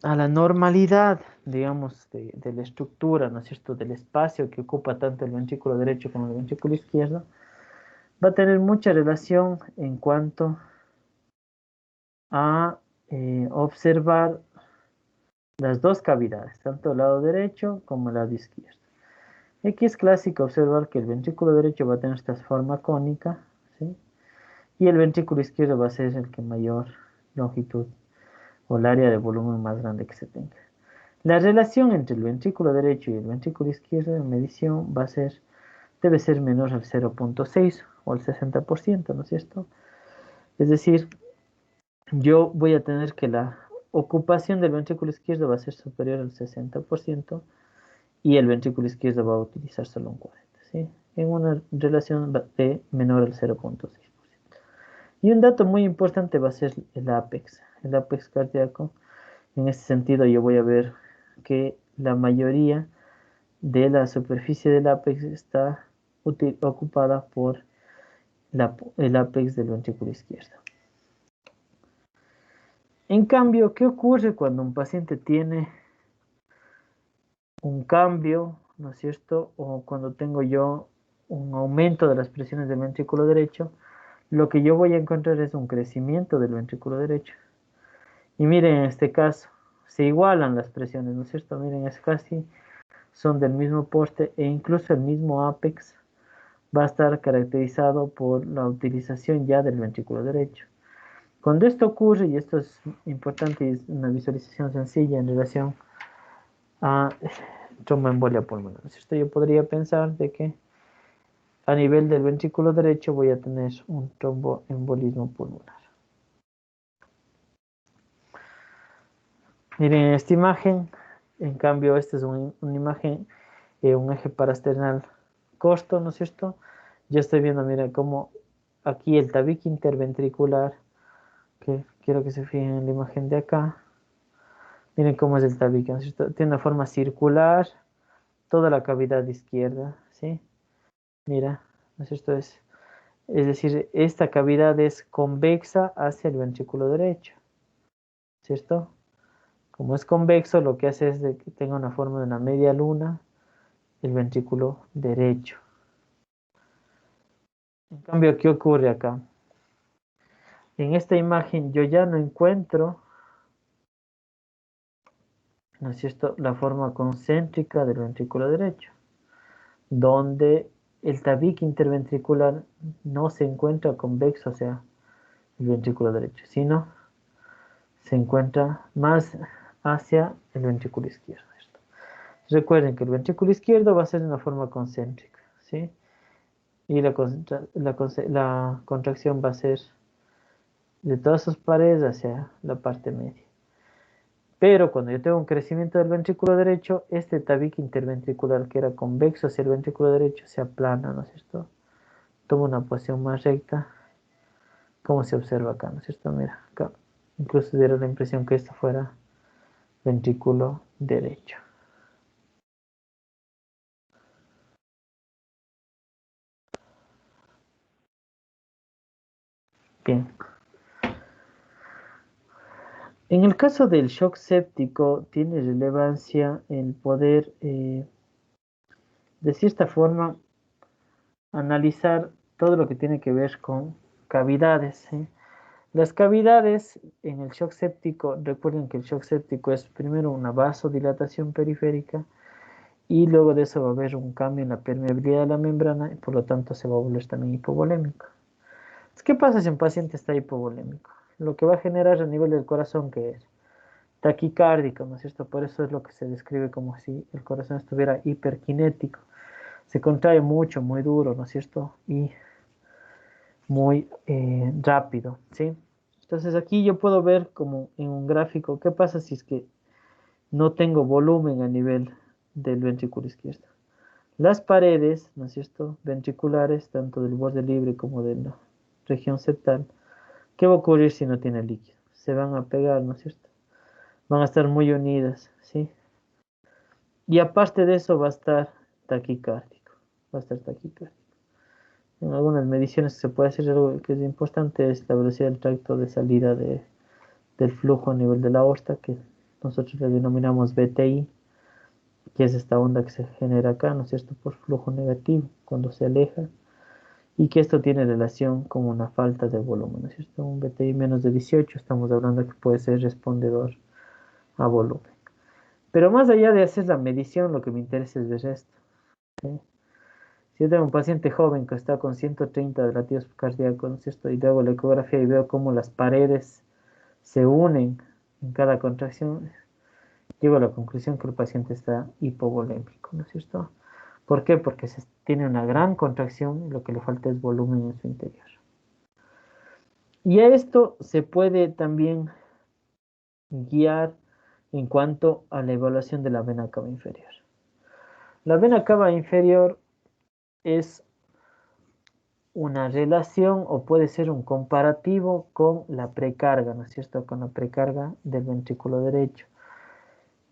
a la normalidad, digamos, de la estructura, ¿no es cierto?, del espacio que ocupa tanto el ventrículo derecho como el ventrículo izquierdo, va a tener mucha relación en cuanto a observar las dos cavidades, tanto el lado derecho como el lado izquierdo. Aquí es clásico observar que el ventrículo derecho va a tener esta forma cónica, ¿sí? Y el ventrículo izquierdo va a ser el que mayor longitud o el área de volumen más grande que se tenga. La relación entre el ventrículo derecho y el ventrículo izquierdo en medición debe ser menor al 0,6 o al 60%, ¿no es cierto? Es decir, yo voy a tener que la ocupación del ventrículo izquierdo va a ser superior al 60% y el ventrículo izquierdo va a utilizar solo un 40%, ¿sí? En una relación de menor al 0,6%. Y un dato muy importante va a ser el apex cardíaco. En este sentido, yo voy a ver que la mayoría de la superficie del apex está ocupada por el apex del ventrículo izquierdo. En cambio, ¿qué ocurre cuando un paciente tiene un cambio, ¿no es cierto? O cuando tengo yo un aumento de las presiones del ventrículo derecho, lo que yo voy a encontrar es un crecimiento del ventrículo derecho. Y miren, en este caso, se igualan las presiones, ¿no es cierto? Miren, es casi, son del mismo poste e incluso el mismo apex va a estar caracterizado por la utilización ya del ventrículo derecho. Cuando esto ocurre, y esto es importante, es una visualización sencilla en relación a tromboembolia pulmonar, ¿no es cierto? Yo podría pensar de que a nivel del ventrículo derecho voy a tener un tromboembolismo pulmonar. Miren esta imagen, en cambio esta es una imagen, un eje parasternal corto, ¿no es cierto? Yo estoy viendo, mira, cómo aquí el tabique interventricular, que quiero que se fijen en la imagen de acá, miren cómo es el tabique, ¿no es cierto? Tiene una forma circular, toda la cavidad izquierda, ¿sí? Mira, ¿no es cierto? Es decir, esta cavidad es convexa hacia el ventrículo derecho, ¿cierto? Como es convexo, lo que hace es de que tenga una forma de una media luna el ventrículo derecho. En cambio, ¿qué ocurre acá? En esta imagen yo ya no encuentro, ¿no es cierto?, la forma concéntrica del ventrículo derecho, donde el tabique interventricular no se encuentra convexo hacia el ventrículo derecho, sino se encuentra más hacia el ventrículo izquierdo. Recuerden que el ventrículo izquierdo va a ser de una forma concéntrica, ¿sí? Y la contracción va a ser de todas sus paredes hacia la parte media. Pero cuando yo tengo un crecimiento del ventrículo derecho, este tabique interventricular que era convexo hacia el ventrículo derecho se aplana, ¿no es cierto? Toma una posición más recta, como se observa acá, ¿no es cierto? Mira, acá incluso diera la impresión que esto fuera ventrículo derecho. Bien. En el caso del shock séptico, tiene relevancia el poder, de cierta forma, analizar todo lo que tiene que ver con cavidades, ¿sí? Las cavidades en el shock séptico, recuerden que el shock séptico es primero una vasodilatación periférica y luego de eso va a haber un cambio en la permeabilidad de la membrana y por lo tanto se va a volver también hipovolémico. ¿Qué pasa si un paciente está hipovolémico? Lo que va a generar a nivel del corazón, que es taquicárdico, ¿no es cierto? Por eso es lo que se describe como si el corazón estuviera hiperkinético. Se contrae mucho, muy duro, ¿no es cierto? Y muy rápido, ¿sí? Entonces aquí yo puedo ver como en un gráfico qué pasa si es que no tengo volumen a nivel del ventrículo izquierdo. Las paredes, ¿no es cierto?, ventriculares, tanto del borde libre como de la región septal, ¿qué va a ocurrir si no tiene líquido? Se van a pegar, ¿no es cierto? Van a estar muy unidas, ¿sí? Y aparte de eso va a estar taquicárdico, va a estar taquicárdico. En algunas mediciones que se puede hacer algo que es importante es la velocidad del tracto de salida del flujo a nivel de la aorta, que nosotros le denominamos BTI, que es esta onda que se genera acá, ¿no es cierto?, por flujo negativo, cuando se aleja, y que esto tiene relación con una falta de volumen, ¿no es cierto? Un BTI menos de 18, estamos hablando que puede ser respondedor a volumen. Pero más allá de hacer la medición, lo que me interesa es ver esto, ¿sí? Si yo tengo un paciente joven que está con 130 de latidos cardíacos, ¿no es cierto?, y luego la ecografía y veo cómo las paredes se unen en cada contracción, llego a la conclusión que el paciente está hipovolémico, ¿no es cierto? ¿Por qué? Porque tiene una gran contracción y lo que le falta es volumen en su interior. Y a esto se puede también guiar en cuanto a la evaluación de la vena cava inferior. La vena cava inferior es una relación o puede ser un comparativo con la precarga, ¿no es cierto? Con la precarga del ventrículo derecho.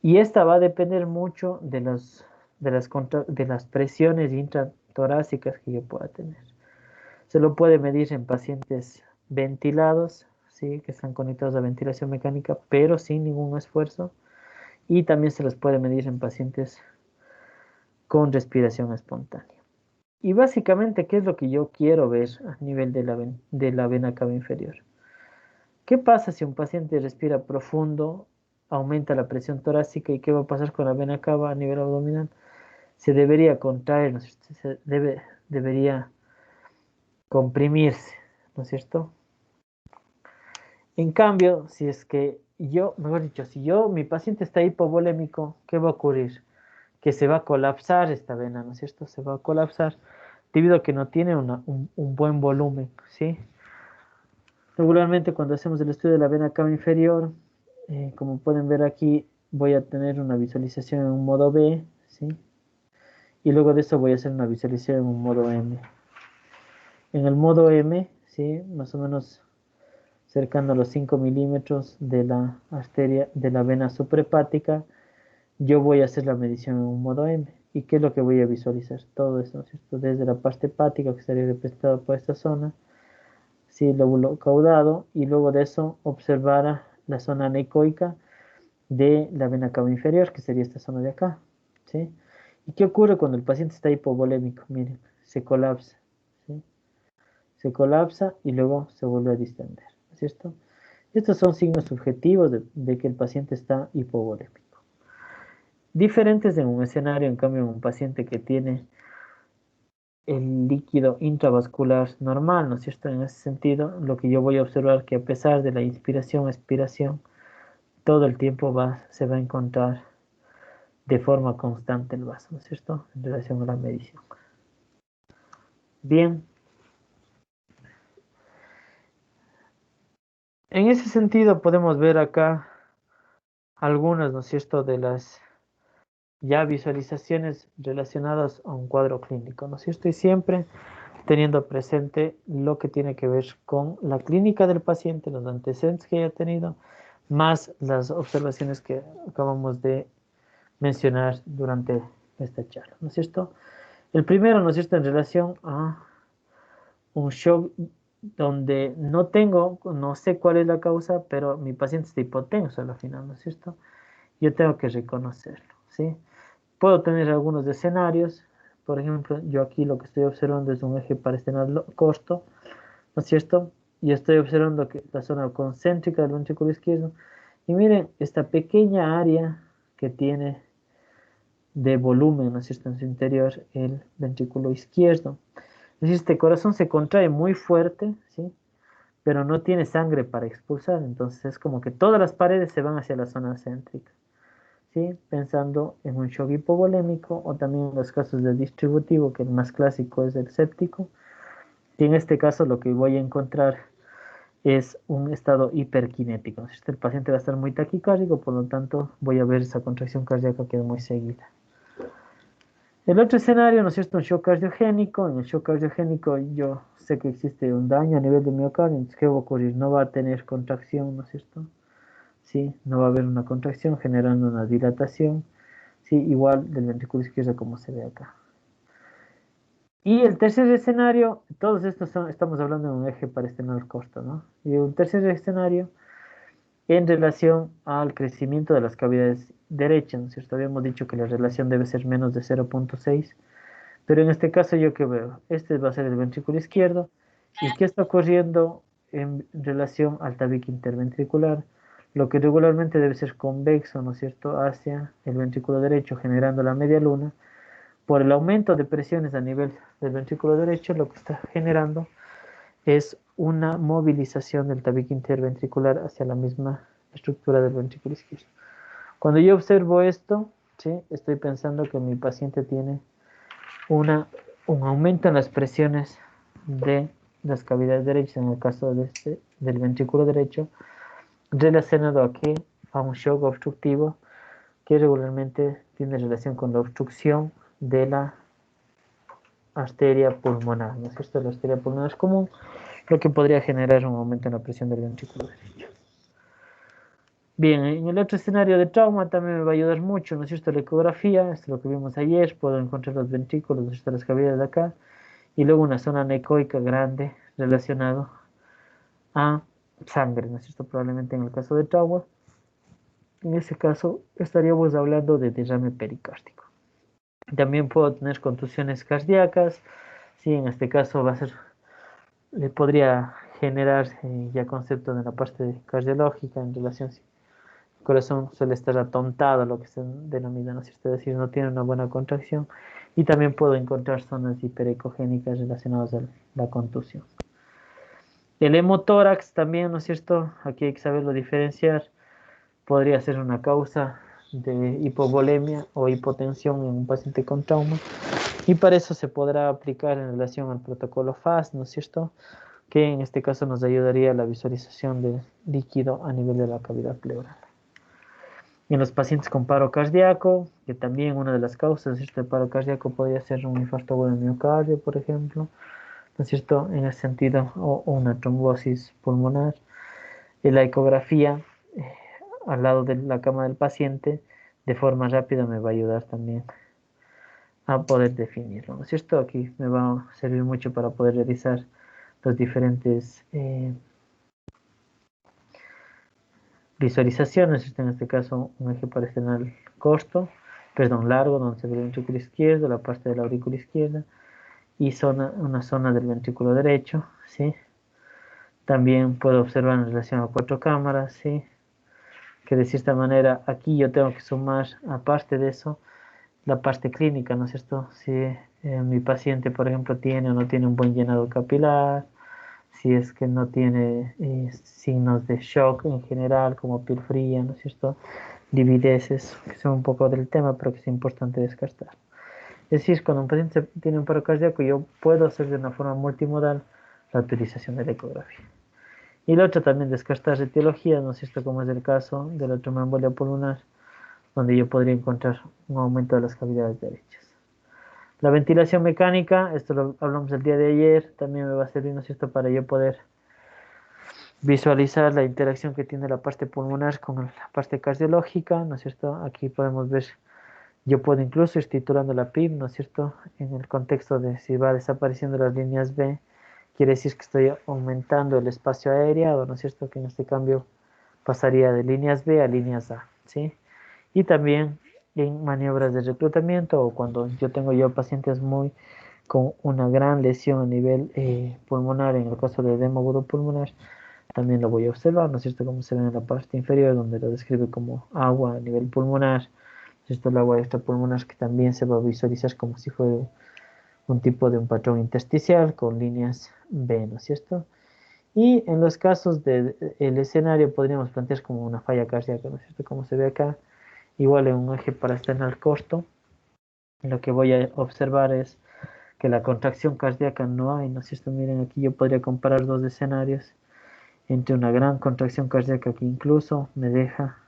Y esta va a depender mucho de las presiones intratorácicas que yo pueda tener. Se lo puede medir en pacientes ventilados, ¿sí?, que están conectados a ventilación mecánica, pero sin ningún esfuerzo. Y también se los puede medir en pacientes con respiración espontánea. Y básicamente, ¿qué es lo que yo quiero ver a nivel de la vena cava inferior? ¿Qué pasa si un paciente respira profundo, aumenta la presión torácica y qué va a pasar con la vena cava a nivel abdominal? Se debería contraer, ¿no es cierto? Debería comprimirse, ¿no es cierto? En cambio, si es que mejor dicho, mi paciente está hipovolémico, ¿qué va a ocurrir? Que se va a colapsar esta vena, ¿no es cierto? Se va a colapsar debido a que no tiene un buen volumen, ¿sí? Regularmente cuando hacemos el estudio de la vena cava inferior, como pueden ver aquí, voy a tener una visualización en un modo B, ¿sí? Y luego de eso voy a hacer una visualización en un modo M. En el modo M, ¿sí?, más o menos cercano a los 5 milímetros de la arteria, de la vena suprahepática, yo voy a hacer la medición en un modo M. ¿Y qué es lo que voy a visualizar? Todo eso, ¿no es cierto? Desde la parte hepática, que estaría representada por esta zona, sí, lóbulo caudado, y luego de eso observar la zona anecoica de la vena cava inferior, que sería esta zona de acá, ¿sí? ¿Y qué ocurre cuando el paciente está hipovolémico? Miren, se colapsa, ¿sí? Se colapsa y luego se vuelve a distender, ¿no es cierto? Estos son signos subjetivos de que el paciente está hipovolémico. Diferentes en un escenario, en cambio, en un paciente que tiene el líquido intravascular normal, ¿no es cierto? En ese sentido, lo que yo voy a observar que a pesar de la inspiración, expiración, todo el tiempo se va a encontrar de forma constante el vaso, ¿no es cierto?, en relación a la medición. Bien. En ese sentido podemos ver acá algunas, ¿no es cierto?, de las ya visualizaciones relacionadas a un cuadro clínico, ¿no es cierto? Y siempre teniendo presente lo que tiene que ver con la clínica del paciente, los antecedentes que haya tenido, más las observaciones que acabamos de mencionar durante esta charla, ¿no es cierto? El primero, ¿no es cierto?, en relación a un shock donde no sé cuál es la causa, pero mi paciente está hipotenso al final, ¿no es cierto? Yo tengo que reconocerlo, ¿sí? Puedo tener algunos escenarios, por ejemplo, yo aquí lo que estoy observando es un eje parasternal corto, ¿no es cierto? Y estoy observando que la zona concéntrica del ventrículo izquierdo, y miren esta pequeña área que tiene de volumen, ¿no es cierto?, en su interior, el ventrículo izquierdo. Es decir, este corazón se contrae muy fuerte, ¿sí?, pero no tiene sangre para expulsar, entonces es como que todas las paredes se van hacia la zona céntrica, ¿sí?, pensando en un shock hipovolémico o también en los casos del distributivo, que el más clásico es el séptico, y en este caso lo que voy a encontrar es un estado hiperkinético, ¿no es cierto? El paciente va a estar muy taquicárdico, por lo tanto voy a ver esa contracción cardíaca que es muy seguida. El otro escenario, ¿no es cierto?, un shock cardiogénico. En el shock cardiogénico yo sé que existe un daño a nivel de miocardio, entonces ¿qué va a ocurrir? No va a tener contracción, ¿no es cierto? Sí, no va a haber una contracción generando una dilatación, sí, igual del ventrículo izquierdo como se ve acá. Y el tercer escenario, todos estos estamos hablando de un eje parasternal corto, ¿no? Y un tercer escenario en relación al crecimiento de las cavidades derechas, ¿no es cierto? Habíamos dicho que la relación debe ser menos de 0,6, pero en este caso yo que veo, este va a ser el ventrículo izquierdo, ¿y qué está ocurriendo en relación al tabique interventricular? Lo que regularmente debe ser convexo, ¿no es cierto?, hacia el ventrículo derecho, generando la media luna. Por el aumento de presiones a nivel del ventrículo derecho, lo que está generando es una movilización del tabique interventricular hacia la misma estructura del ventrículo izquierdo. Cuando yo observo esto, ¿sí?, estoy pensando que mi paciente tiene un aumento en las presiones de las cavidades derechas, en el caso del ventrículo derecho, relacionado a un shock obstructivo que regularmente tiene relación con la obstrucción de la arteria pulmonar, ¿no es cierto? La arteria pulmonar es común, lo que podría generar un aumento en la presión del ventrículo derecho. Bien, en el otro escenario de trauma también me va a ayudar mucho, ¿no es cierto? La ecografía, esto es lo que vimos ayer, puedo encontrar los ventrículos, ¿no es cierto?, las cavidades de acá, y luego una zona anecoica grande relacionado a sangre, ¿no es cierto? Probablemente en el caso de trauma, en ese caso estaríamos hablando de derrame pericárdico. También puedo tener contusiones cardíacas, sí, en este caso va a ser, le podría generar ya concepto de la parte cardiológica en relación, el corazón suele estar atontado, lo que se denomina, ¿no es cierto?, es decir, no tiene una buena contracción, y también puedo encontrar zonas hiperecogénicas relacionadas a la contusión. El hemotórax también, ¿no es cierto?, aquí hay que saberlo diferenciar, podría ser una causa de hipovolemia o hipotensión en un paciente con trauma, y para eso se podrá aplicar en relación al protocolo FAST, ¿no es cierto?, que en este caso nos ayudaría a la visualización del líquido a nivel de la cavidad pleural. En los pacientes con paro cardíaco, que también una de las causas de este paro cardíaco podría ser un infarto agudo de miocardio, por ejemplo, ¿no es cierto?, en ese sentido, o una trombosis pulmonar. En la ecografía, al lado de la cama del paciente, de forma rápida me va a ayudar también a poder definirlo, ¿no es cierto? Aquí me va a servir mucho para poder realizar los diferentes visualizaciones. En este caso, un eje paresternal largo, donde se ve el ventrículo izquierdo, la parte de la aurícula izquierda, y una zona del ventrículo derecho, ¿sí? También puedo observar en relación a 4 cámaras, ¿sí?, que de cierta manera aquí yo tengo que sumar, aparte de eso, la parte clínica, ¿no es cierto? Si mi paciente, por ejemplo, tiene o no tiene un buen llenado capilar, si es que no tiene signos de shock en general, como piel fría, ¿no es cierto?, livideces, que son un poco del tema, pero que es importante descartar. Es decir, cuando un paciente tiene un paro cardíaco, yo puedo hacer de una forma multimodal la utilización de la ecografía. Y lo otro también, descartar etiologías, ¿no es cierto?, como es el caso de la tromboembolia pulmonar, donde yo podría encontrar un aumento de las cavidades derechas. La ventilación mecánica, esto lo hablamos el día de ayer, también me va a servir, ¿no es cierto?, para yo poder visualizar la interacción que tiene la parte pulmonar con la parte cardiológica, ¿no es cierto? Aquí podemos ver, yo puedo incluso ir titulando la PIB, ¿no es cierto?, en el contexto de si va desapareciendo las líneas B, quiere decir que estoy aumentando el espacio aéreo, ¿no es cierto?, que en este cambio pasaría de líneas B a líneas A, ¿sí? Y también en maniobras de reclutamiento, o cuando yo tengo pacientes con una gran lesión a nivel pulmonar, en el caso de edema agudo pulmonar, también lo voy a observar, ¿no es cierto?, como se ve en la parte inferior, donde lo describe como agua a nivel pulmonar. Esto es el agua extrapulmonar, que también se va a visualizar como si fuera un tipo de un patrón intersticial con líneas B, ¿no es cierto? Y en los casos del escenario podríamos plantear como una falla cardíaca, ¿no es cierto?, como se ve acá, igual en un eje parasternal corto. Lo que voy a observar es que la contracción cardíaca no hay, ¿no es cierto? Miren, aquí yo podría comparar dos escenarios entre una gran contracción cardíaca que incluso me deja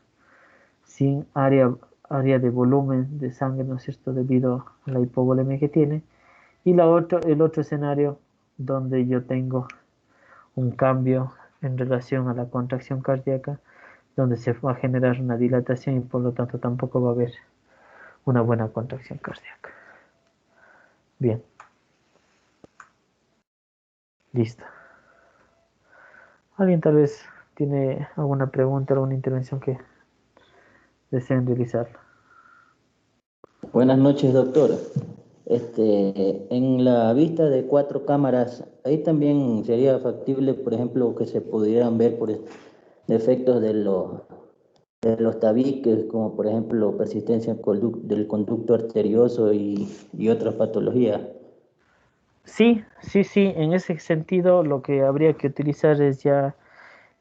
sin área de volumen de sangre, ¿no es cierto?, debido a la hipovolemia que tiene, y el otro escenario donde yo tengo un cambio en relación a la contracción cardíaca, donde se va a generar una dilatación y por lo tanto tampoco va a haber una buena contracción cardíaca. Bien, listo. ¿Alguien tal vez ¿Tiene alguna pregunta, alguna intervención que deseen realizar? Buenas noches, doctor. En la vista de 4 cámaras, ahí también sería factible, por ejemplo, que se pudieran ver por defectos de los tabiques, como por ejemplo persistencia del conducto arterioso y otras patologías. Sí, sí, sí, en ese sentido lo que habría que utilizar es ya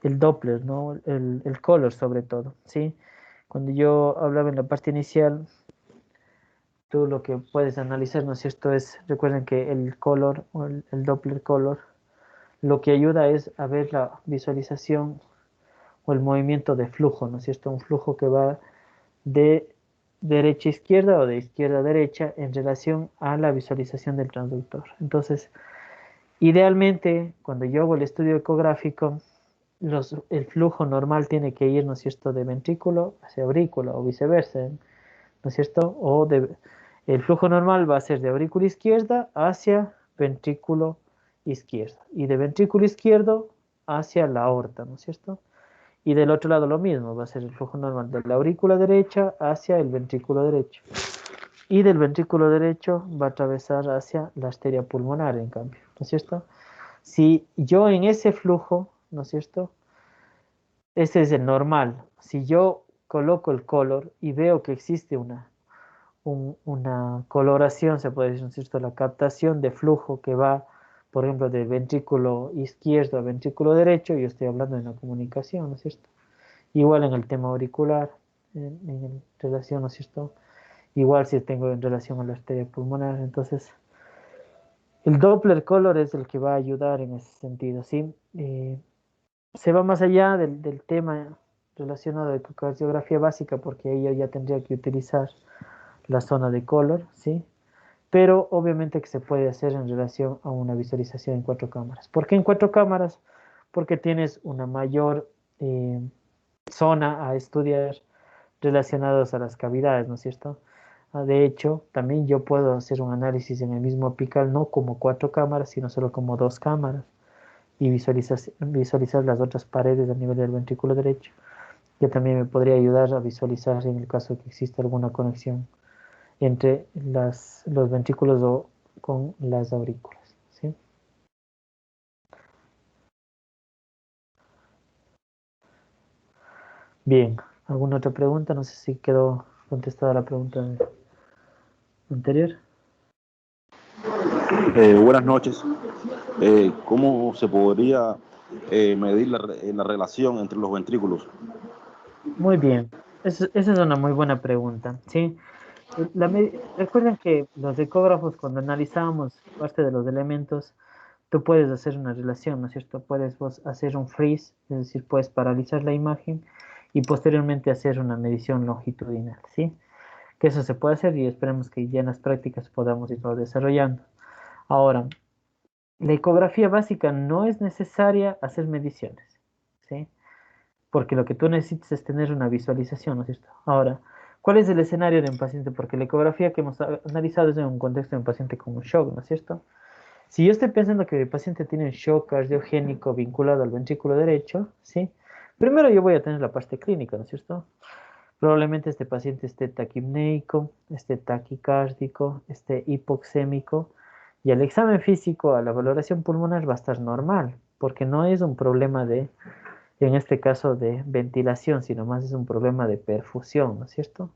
el Doppler, ¿no? El color sobre todo, ¿sí? Cuando yo hablaba en la parte inicial, tú lo que puedes analizar, ¿no es cierto? Recuerden que el color o el Doppler color, lo que ayuda es a ver la visualización o el movimiento de flujo, ¿no es cierto? Un flujo que va de derecha a izquierda o de izquierda a derecha en relación a la visualización del transductor. Entonces, idealmente, cuando yo hago el estudio ecográfico, el flujo normal tiene que ir, ¿no es cierto?, de ventrículo hacia aurícula o viceversa, ¿no es cierto? El flujo normal va a ser de aurícula izquierda hacia ventrículo izquierdo y de ventrículo izquierdo hacia la aorta, ¿no es cierto? Y del otro lado lo mismo, va a ser el flujo normal de la aurícula derecha hacia el ventrículo derecho. Y del ventrículo derecho va a atravesar hacia la arteria pulmonar, en cambio, ¿no es cierto? Si yo en ese flujo, ¿no es cierto? Ese es el normal. Si yo coloco el color y veo que existe una coloración, se puede decir, ¿no es cierto? La captación de flujo que va, por ejemplo, de ventrículo izquierdo a ventrículo derecho, yo estoy hablando de una comunicación, ¿no es cierto? Igual en el tema auricular, en relación, ¿no es cierto? Igual si tengo en relación a la arteria pulmonar, entonces el Doppler color es el que va a ayudar en ese sentido, ¿sí? Se va más allá del tema relacionado de ecocardiografía básica, porque ahí yo ya tendría que utilizar la zona de color, ¿sí? Pero obviamente que se puede hacer en relación a una visualización en 4 cámaras. ¿Por qué en 4 cámaras? Porque tienes una mayor zona a estudiar relacionados a las cavidades, ¿no es cierto? De hecho, también yo puedo hacer un análisis en el mismo apical, no como 4 cámaras, sino solo como 2 cámaras, y visualizar las otras paredes a nivel del ventrículo derecho, que también me podría ayudar a visualizar en el caso de que exista alguna conexión entre los ventrículos o con las aurículas, ¿sí? Bien, ¿alguna otra pregunta? No sé si quedó contestada la pregunta anterior. Buenas noches. ¿Cómo se podría medir la relación entre los ventrículos? Muy bien, esa es una muy buena pregunta, ¿sí? Recuerden que los ecógrafos, cuando analizábamos parte de los elementos, tú puedes hacer una relación, ¿no es cierto? Puedes vos hacer un freeze, es decir, puedes paralizar la imagen y posteriormente hacer una medición longitudinal, ¿sí? Que eso se puede hacer y esperemos que ya en las prácticas podamos irlo desarrollando. Ahora, la ecografía básica no es necesaria hacer mediciones, ¿sí? Porque lo que tú necesitas es tener una visualización, ¿no es cierto? Ahora, ¿cuál es el escenario de un paciente? Porque la ecografía que hemos analizado es en un contexto de un paciente con un shock, ¿no es cierto? Si yo estoy pensando que el paciente tiene un shock cardiogénico vinculado al ventrículo derecho, ¿sí? Primero yo voy a tener la parte clínica, ¿no es cierto? Probablemente este paciente esté taquipneico, esté taquicárdico, esté hipoxémico, y al examen físico, a la valoración pulmonar va a estar normal, porque no es un problema en este caso, de ventilación, sino más es un problema de perfusión, ¿no es cierto?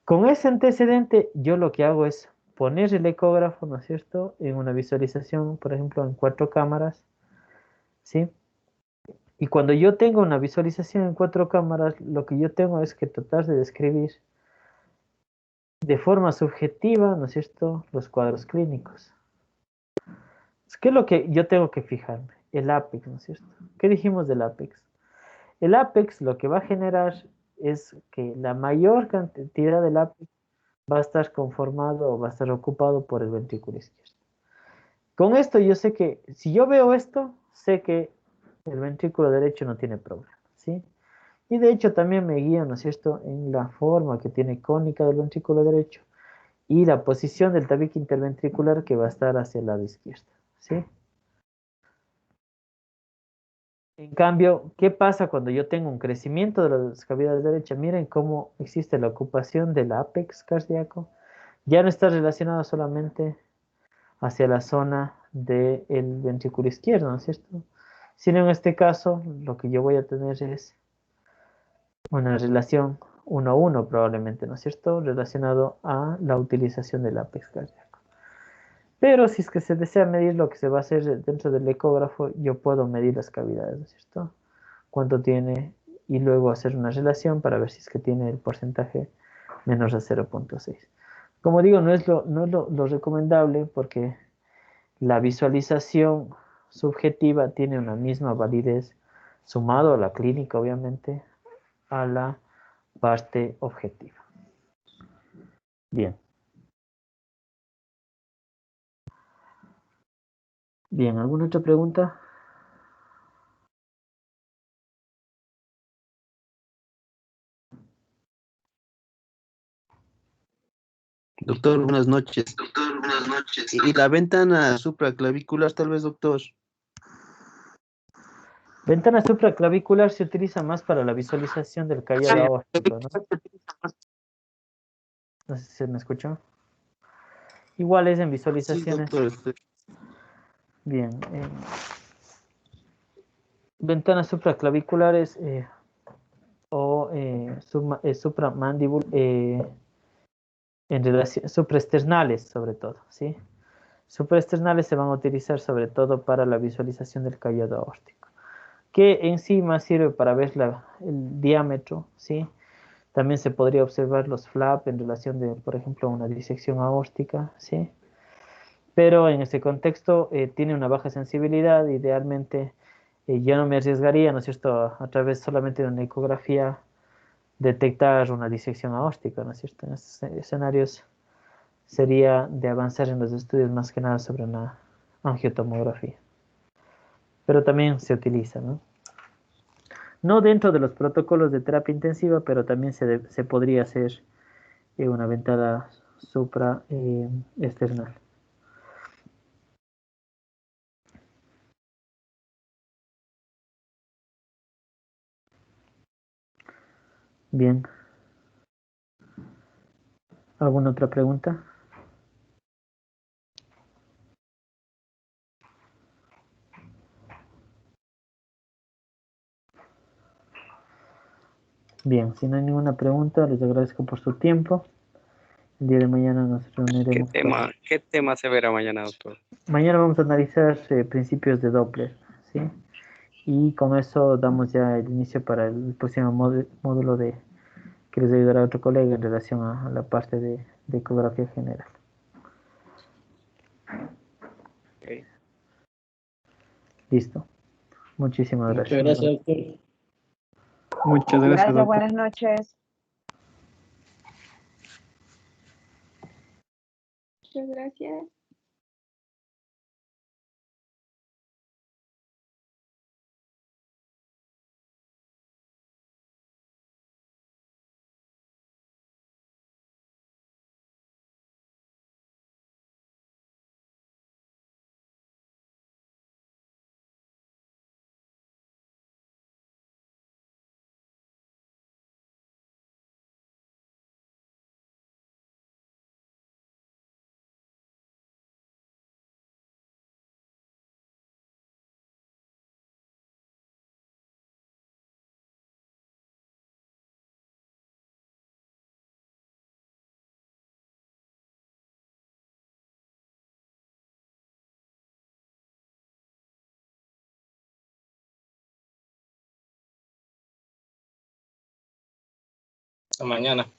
Con ese antecedente, yo lo que hago es poner el ecógrafo, ¿no es cierto?, en una visualización, por ejemplo, en 4 cámaras, ¿sí? Y cuando yo tengo una visualización en 4 cámaras, lo que yo tengo es que tratar de describir de forma subjetiva, ¿no es cierto?, los cuadros clínicos. ¿Qué es lo que yo tengo que fijarme? El APEX, ¿no es cierto? ¿Qué dijimos del APEX? El APEX lo que va a generar es que la mayor cantidad del APEX va a estar conformado o va a estar ocupado por el ventrículo izquierdo. Con esto yo sé que, si yo veo esto, sé que el ventrículo derecho no tiene problema, ¿sí? Y de hecho también me guía, ¿no es cierto?, en la forma que tiene cónica del ventrículo derecho y la posición del tabique interventricular que va a estar hacia el lado izquierdo, ¿sí? En cambio, ¿qué pasa cuando yo tengo un crecimiento de las cavidades derechas? Miren cómo existe la ocupación del ápex cardíaco. Ya no está relacionado solamente hacia la zona del ventrículo izquierdo, ¿no es cierto? Sino en este caso, lo que yo voy a tener es una relación 1 a 1 probablemente, ¿no es cierto? Relacionado a la utilización del ápex cardíaco. Pero si es que se desea medir lo que se va a hacer dentro del ecógrafo, yo puedo medir las cavidades, ¿no es cierto? Cuánto tiene y luego hacer una relación para ver si es que tiene el porcentaje menor a 0.6. Como digo, no es lo recomendable porque la visualización subjetiva tiene una misma validez sumado a la clínica, obviamente, a la parte objetiva. Bien. Bien, ¿alguna otra pregunta? Doctor, buenas noches. Doctor, buenas noches. Y la ventana supraclavicular, tal vez, doctor. Ventana supraclavicular se utiliza más para la visualización del callado Sí. aórtico, ¿no? No sé si se me escuchó. Igual es en Sí, visualizaciones. doctor. Bien. Ventanas supraclaviculares o supramandíbula en relación, supraesternales sobre todo, ¿sí? Supraesternales se van a utilizar sobre todo para la visualización del callado aórtico, que en sí más sirve para ver el diámetro, ¿sí? También se podría observar los flap en relación de, por ejemplo, una disección aórtica, ¿sí? Pero en este contexto tiene una baja sensibilidad, idealmente yo no me arriesgaría, ¿no es cierto?, a través solamente de una ecografía detectar una disección aórtica, ¿no es cierto? En estos escenarios sería de avanzar en los estudios más que nada sobre una angiotomografía. Pero también se utiliza, ¿no? No dentro de los protocolos de terapia intensiva, pero también se podría hacer una ventana supraesternal. Bien. ¿Alguna otra pregunta? Bien, si no hay ninguna pregunta, les agradezco por su tiempo. El día de mañana nos reuniremos. ¿Qué tema se verá mañana, doctor? Mañana vamos a analizar principios de Doppler, ¿sí? Y con eso damos ya el inicio para el próximo módulo que les ayudará a otro colega en relación a la parte de ecografía general. Okay. Listo. Muchísimas Muchas gracias. gracias, doctor. Muchas gracias, doctor. Buenas noches. Muchas gracias. Hasta mañana.